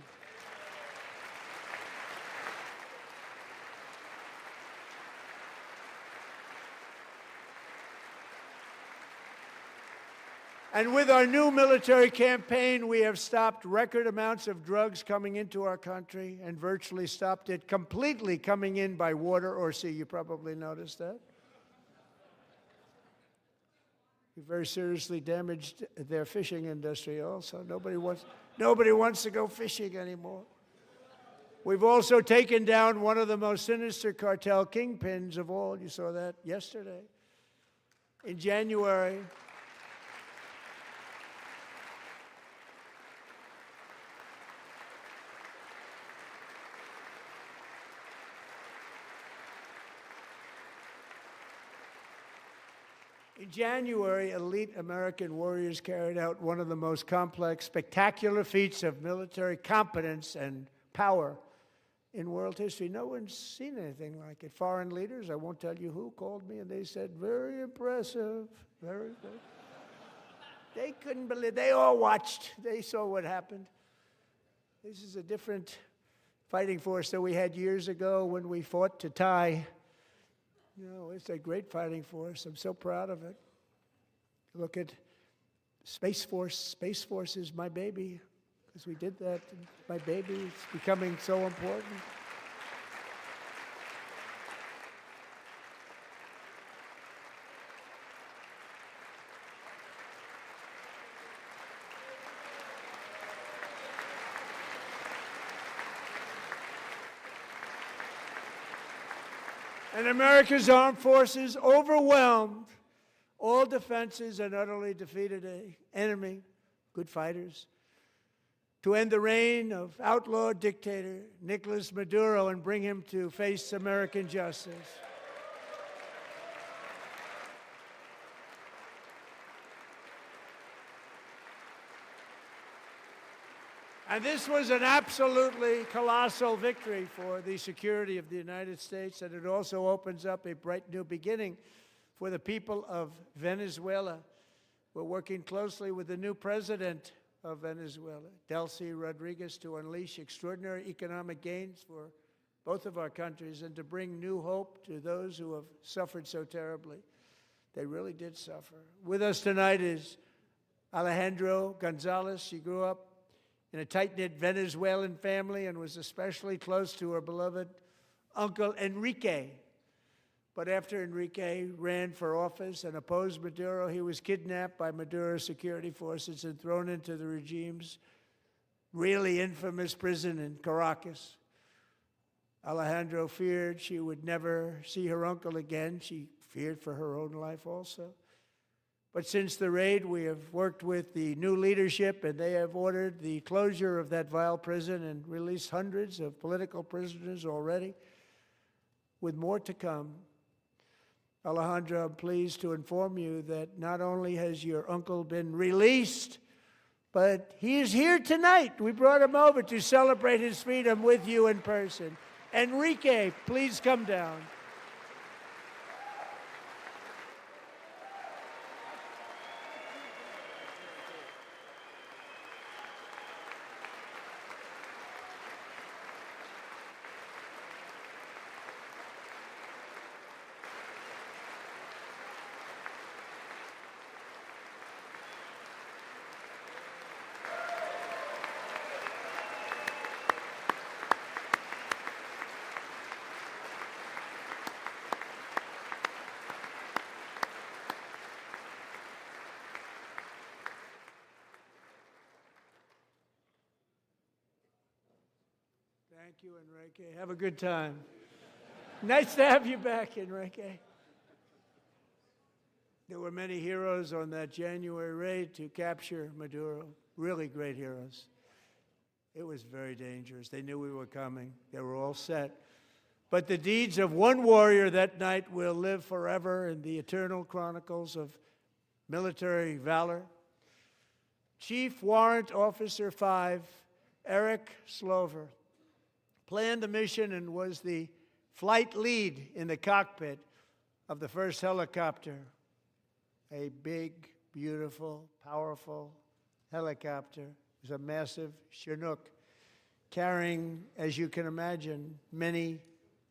[SPEAKER 6] And with our new military campaign, we have stopped record amounts of drugs coming into our country and virtually stopped it completely coming in by water or sea. You probably noticed that. We very seriously damaged their fishing industry also. Nobody wants to go fishing anymore. We've also taken down one of the most sinister cartel kingpins of all. You saw that yesterday. In January, elite American warriors carried out one of the most complex, spectacular feats of military competence and power in world history. No one's seen anything like it. Foreign leaders, I won't tell you who, called me and they said, very impressive, very good. They couldn't believe, they all watched. They saw what happened. This is a different fighting force that we had years ago when we fought to tie. You know, it's a great fighting force. I'm so proud of it. Look at Space Force. Space Force is my baby, because we did that. My baby, it's becoming so important. And America's armed forces overwhelmed all defenses and utterly defeated an enemy, good fighters, to end the reign of outlaw dictator Nicolas Maduro and bring him to face American justice. And this was an absolutely colossal victory for the security of the United States, and it also opens up a bright new beginning for the people of Venezuela. We're working closely with the new president of Venezuela, Delcy Rodriguez, to unleash extraordinary economic gains for both of our countries and to bring new hope to those who have suffered so terribly. They really did suffer. With us tonight is Alejandro Gonzalez. She grew up in a tight-knit Venezuelan family and was especially close to her beloved uncle Enrique. But after Enrique ran for office and opposed Maduro, he was kidnapped by Maduro's security forces and thrown into the regime's really infamous prison in Caracas. Alejandro feared she would never see her uncle again. She feared for her own life also. But since the raid, we have worked with the new leadership, and they have ordered the closure of that vile prison and released hundreds of political prisoners already, with more to come. Alejandro, I'm pleased to inform you that not only has your uncle been released, but he is here tonight. We brought him over to celebrate his freedom with you in person. Enrique, please come down. Thank you, Enrique. Have a good time. Nice to have you back, Enrique. There were many heroes on that January raid to capture Maduro, really great heroes. It was very dangerous. They knew we were coming. They were all set. But the deeds of one warrior that night will live forever in the eternal chronicles of military valor. Chief Warrant Officer 5, Eric Slover, planned the mission and was the flight lead in the cockpit of the first helicopter, a big, beautiful, powerful helicopter. It was a massive Chinook carrying, as you can imagine, many,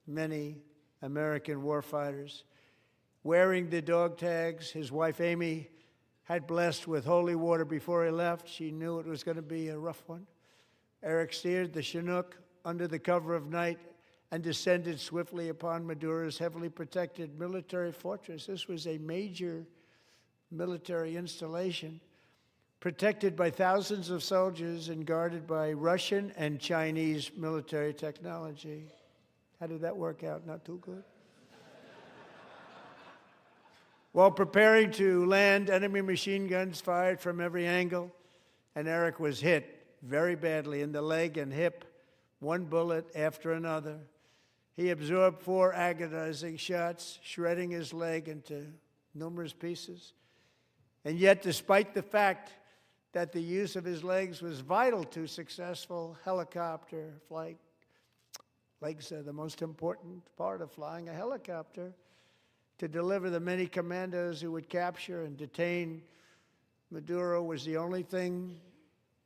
[SPEAKER 6] many American warfighters. Wearing the dog tags, his wife Amy had blessed with holy water before he left. She knew it was going to be a rough one. Eric steered the Chinook under the cover of night and descended swiftly upon Maduro's heavily protected military fortress. This was a major military installation, protected by thousands of soldiers and guarded by Russian and Chinese military technology. How did that work out? Not too good. While preparing to land, enemy machine guns fired from every angle, and Eric was hit very badly in the leg and hip, one bullet after another. He absorbed 4 agonizing shots, shredding his leg into numerous pieces. And yet, despite the fact that the use of his legs was vital to successful helicopter flight, legs are the most important part of flying a helicopter, to deliver the many commandos who would capture and detain Maduro was the only thing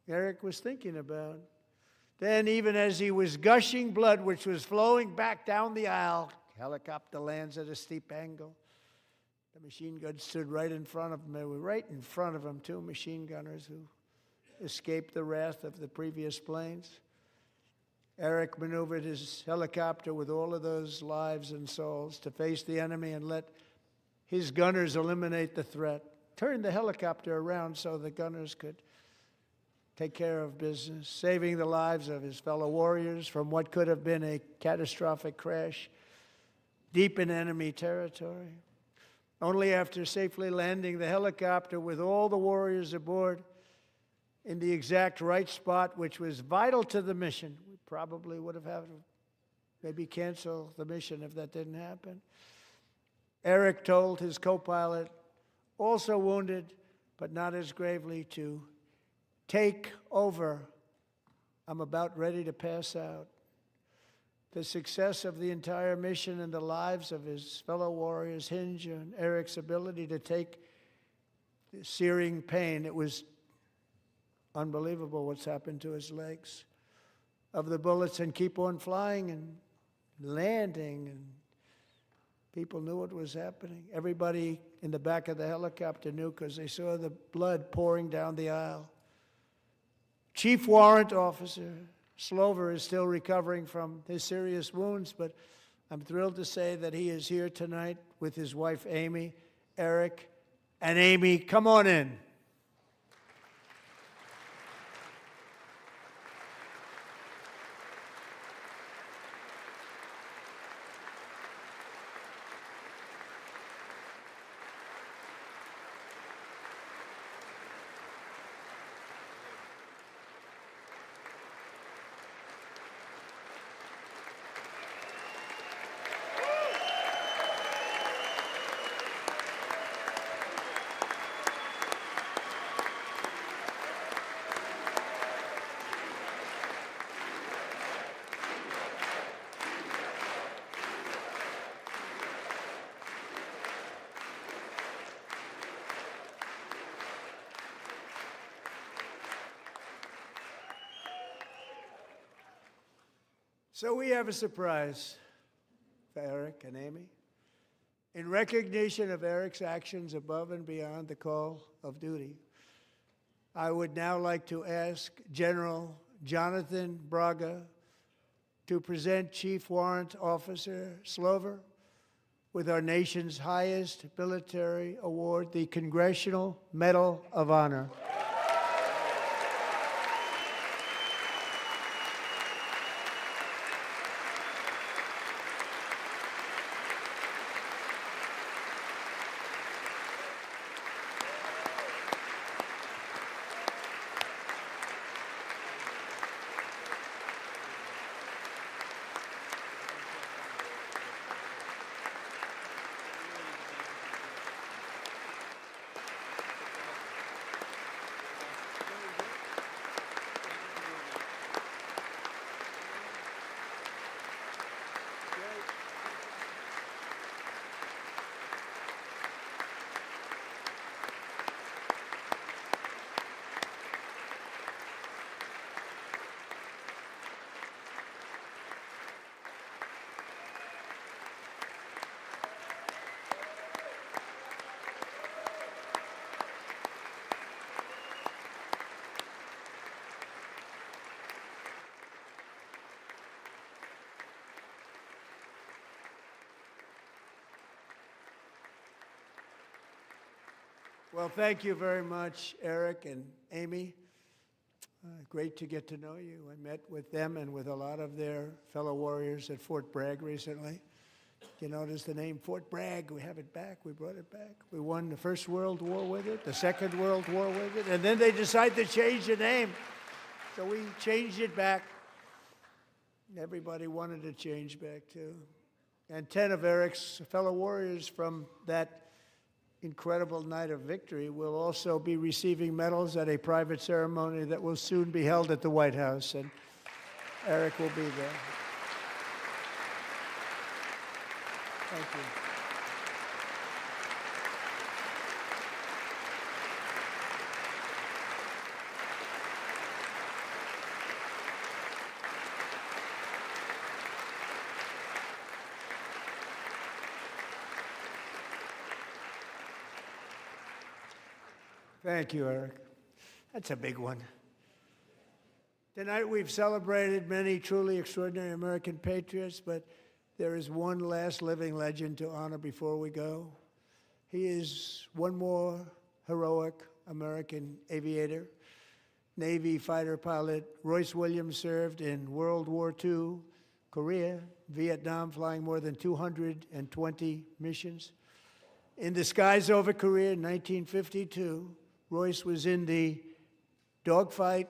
[SPEAKER 6] Eric was thinking about. Then, even as he was gushing blood, which was flowing back down the aisle, helicopter lands at a steep angle. The machine gun stood right in front of him. They were right in front of him, 2 machine gunners who escaped the wrath of the previous planes. Eric maneuvered his helicopter with all of those lives and souls to face the enemy and let his gunners eliminate the threat. Turned the helicopter around so the gunners could take care of business, saving the lives of his fellow warriors from what could have been a catastrophic crash deep in enemy territory. Only after safely landing the helicopter with all the warriors aboard in the exact right spot, which was vital to the mission. We probably would have had to maybe cancel the mission if that didn't happen. Eric told his co-pilot, also wounded, but not as gravely, to take over. I'm about ready to pass out. The success of the entire mission and the lives of his fellow warriors hinge on Eric's ability to take the searing pain. It was unbelievable what's happened to his legs of the bullets and keep on flying and landing, and people knew what was happening. Everybody in the back of the helicopter knew because they saw the blood pouring down the aisle. Chief Warrant Officer Slover is still recovering from his serious wounds, but I'm thrilled to say that he is here tonight with his wife, Amy. Eric and Amy, come on in. So we have a surprise for Eric and Amy. In recognition of Eric's actions above and beyond the call of duty, I would now like to ask General Jonathan Braga to present Chief Warrant Officer Slover with our nation's highest military award, the Congressional Medal of Honor. Well, thank you very much, Eric and Amy. Great to get to know you. I met with them and with a lot of their fellow warriors at Fort Bragg recently. You notice the name Fort Bragg, we have it back, we brought it back. We won the First World War with it, the Second World War with it, and then they decided to change the name. So we changed it back. Everybody wanted to change back too. And 10 of Eric's fellow warriors from that incredible night of victory will also be receiving medals at a private ceremony that will soon be held at the White House, and Eric will be there. Thank you. Thank you, Eric. That's a big one. Tonight we've celebrated many truly extraordinary American patriots, but there is one last living legend to honor before we go. He is one more heroic American aviator. Navy fighter pilot Royce Williams served in World War II, Korea, Vietnam, flying more than 220 missions. In the skies over Korea in 1952, Royce was in the dogfight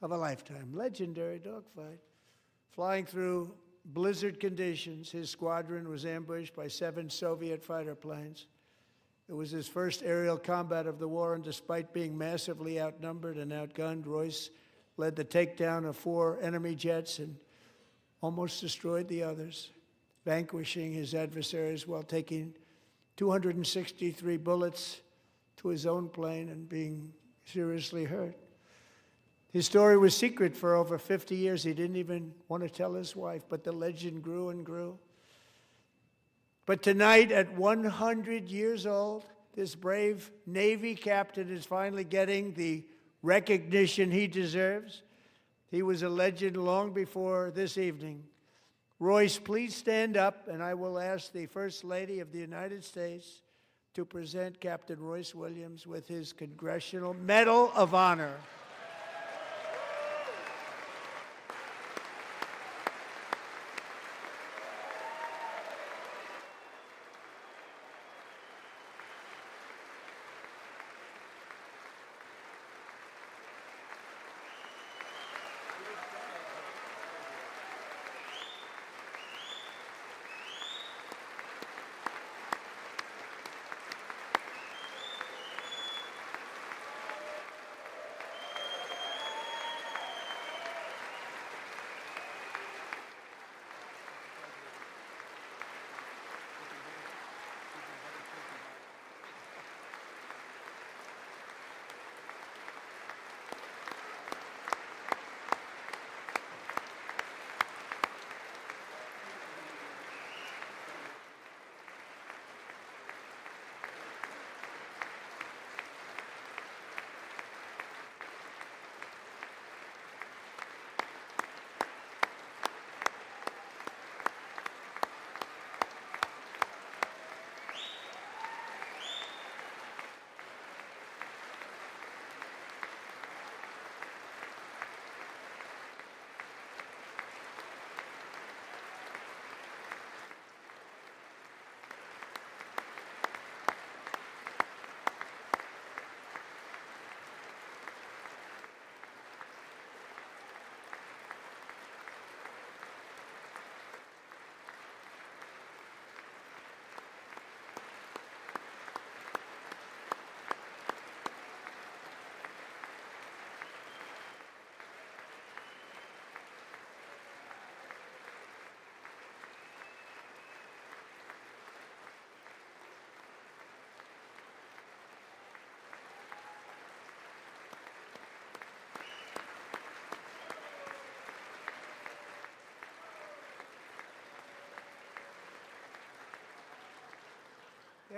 [SPEAKER 6] of a lifetime, legendary dogfight. Flying through blizzard conditions, his squadron was ambushed by 7 Soviet fighter planes. It was his first aerial combat of the war, and despite being massively outnumbered and outgunned, Royce led the takedown of 4 enemy jets and almost destroyed the others, vanquishing his adversaries while taking 263 bullets to his own plane and being seriously hurt. His story was secret for over 50 years. He didn't even want to tell his wife, but the legend grew and grew. But tonight, at 100 years old, this brave Navy captain is finally getting the recognition he deserves. He was a legend long before this evening. Royce, please stand up, and I will ask the First Lady of the United States to present Captain Royce Williams with his Congressional Medal of Honor.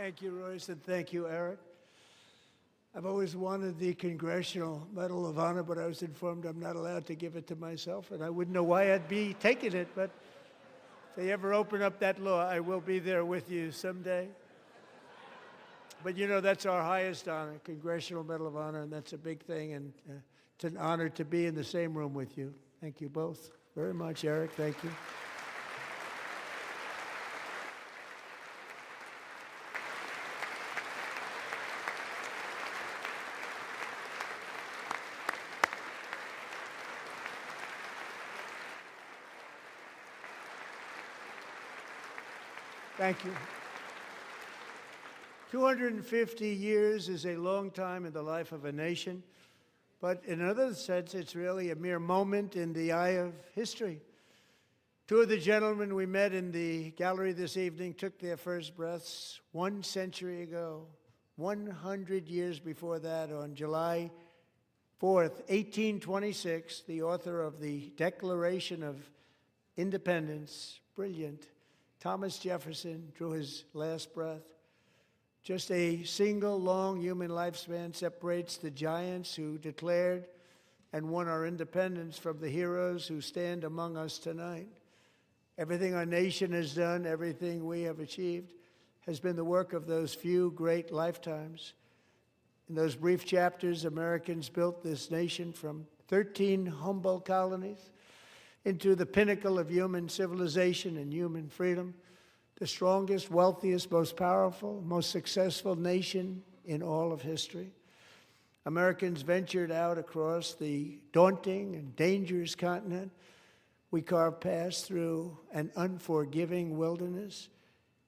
[SPEAKER 6] Thank you, Royce, and thank you, Eric. I've always wanted the Congressional Medal of Honor, but I was informed I'm not allowed to give it to myself, and I wouldn't know why I'd be taking it, but if they ever open up that law, I will be there with you someday. But you know, that's our highest honor, Congressional Medal of Honor, and that's a big thing, and it's an honor to be in the same room with you. Thank you both very much, Eric. Thank you. Thank you. 250 years is a long time in the life of a nation, but in another sense, it's really a mere moment in the eye of history. Two of the gentlemen we met in the gallery this evening took their first breaths 1 century ago, 100 years before that, on July 4th, 1826, the author of the Declaration of Independence, brilliant, Thomas Jefferson, drew his last breath. Just a single long human lifespan separates the giants who declared and won our independence from the heroes who stand among us tonight. Everything our nation has done, everything we have achieved, has been the work of those few great lifetimes. In those brief chapters, Americans built this nation from 13 humble colonies into the pinnacle of human civilization and human freedom, the strongest, wealthiest, most powerful, most successful nation in all of history. Americans ventured out across the daunting and dangerous continent. We carved paths through an unforgiving wilderness,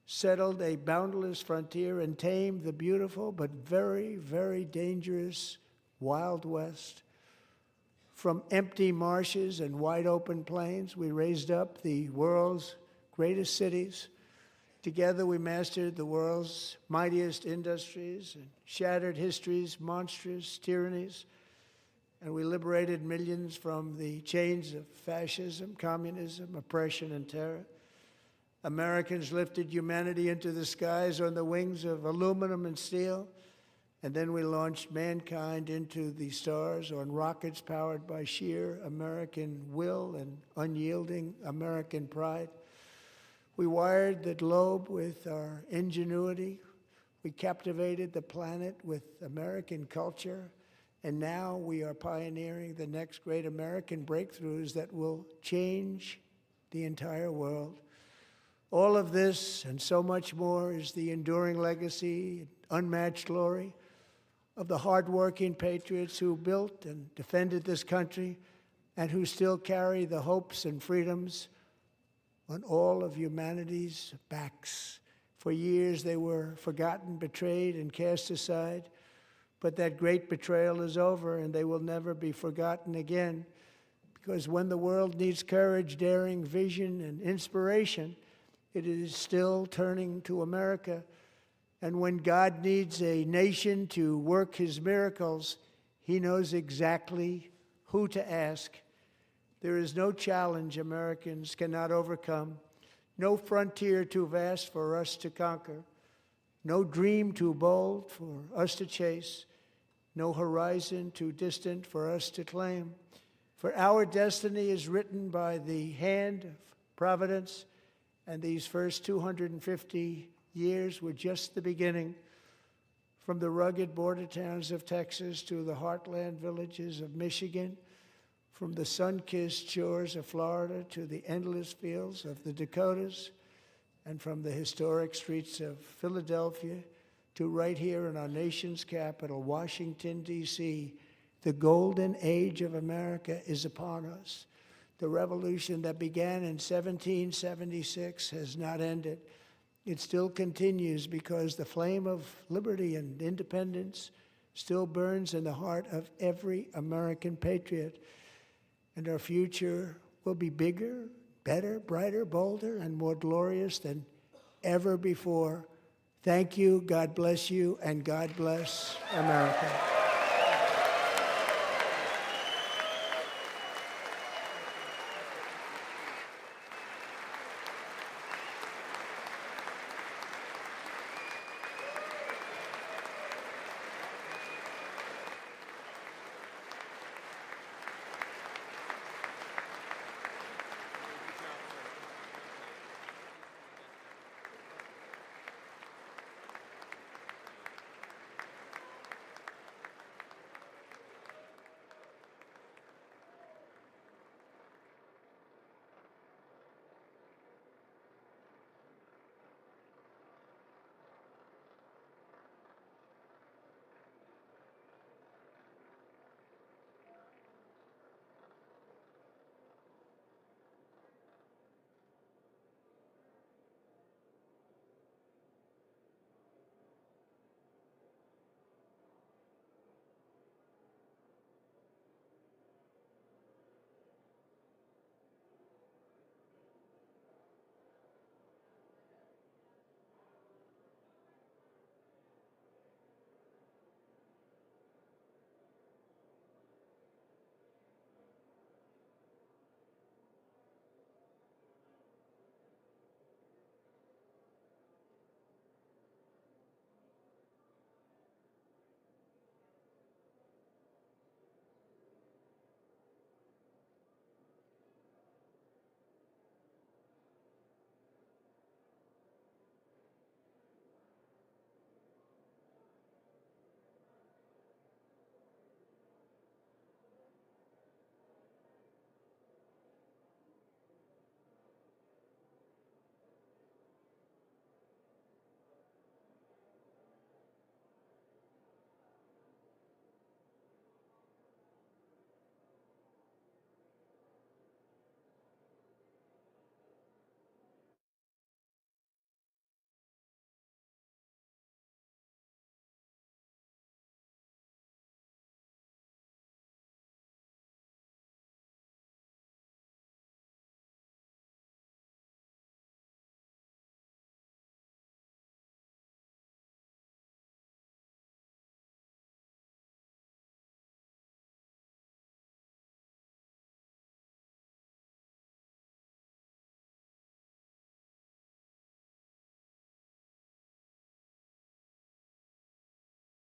[SPEAKER 6] settled a boundless frontier, and tamed the beautiful but very, very dangerous Wild West. From empty marshes and wide open plains, we raised up the world's greatest cities. Together, we mastered the world's mightiest industries and shattered history's monstrous tyrannies. And we liberated millions from the chains of fascism, communism, oppression, and terror. Americans lifted humanity into the skies on the wings of aluminum and steel. And then we launched mankind into the stars on rockets powered by sheer American will and unyielding American pride. We wired the globe with our ingenuity. We captivated the planet with American culture. And now we are pioneering the next great American breakthroughs that will change the entire world. All of this and so much more is the enduring legacy, unmatched glory of the hardworking patriots who built and defended this country and who still carry the hopes and freedoms on all of humanity's backs. For years they were forgotten, betrayed, and cast aside, but that great betrayal is over and they will never be forgotten again, because when the world needs courage, daring, vision, and inspiration, it is still turning to America. And when God needs a nation to work his miracles, he knows exactly who to ask. There is no challenge Americans cannot overcome, no frontier too vast for us to conquer, no dream too bold for us to chase, no horizon too distant for us to claim. For our destiny is written by the hand of providence, and these first 250 years were just the beginning. From the rugged border towns of Texas to the heartland villages of Michigan, from the sun-kissed shores of Florida to the endless fields of the Dakotas, and from the historic streets of Philadelphia to right here in our nation's capital, Washington, D.C., the golden age of America is upon us. The revolution that began in 1776 has not ended. It still continues because the flame of liberty and independence still burns in the heart of every American patriot. And our future will be bigger, better, brighter, bolder, and more glorious than ever before. Thank you, God bless you, and God bless America.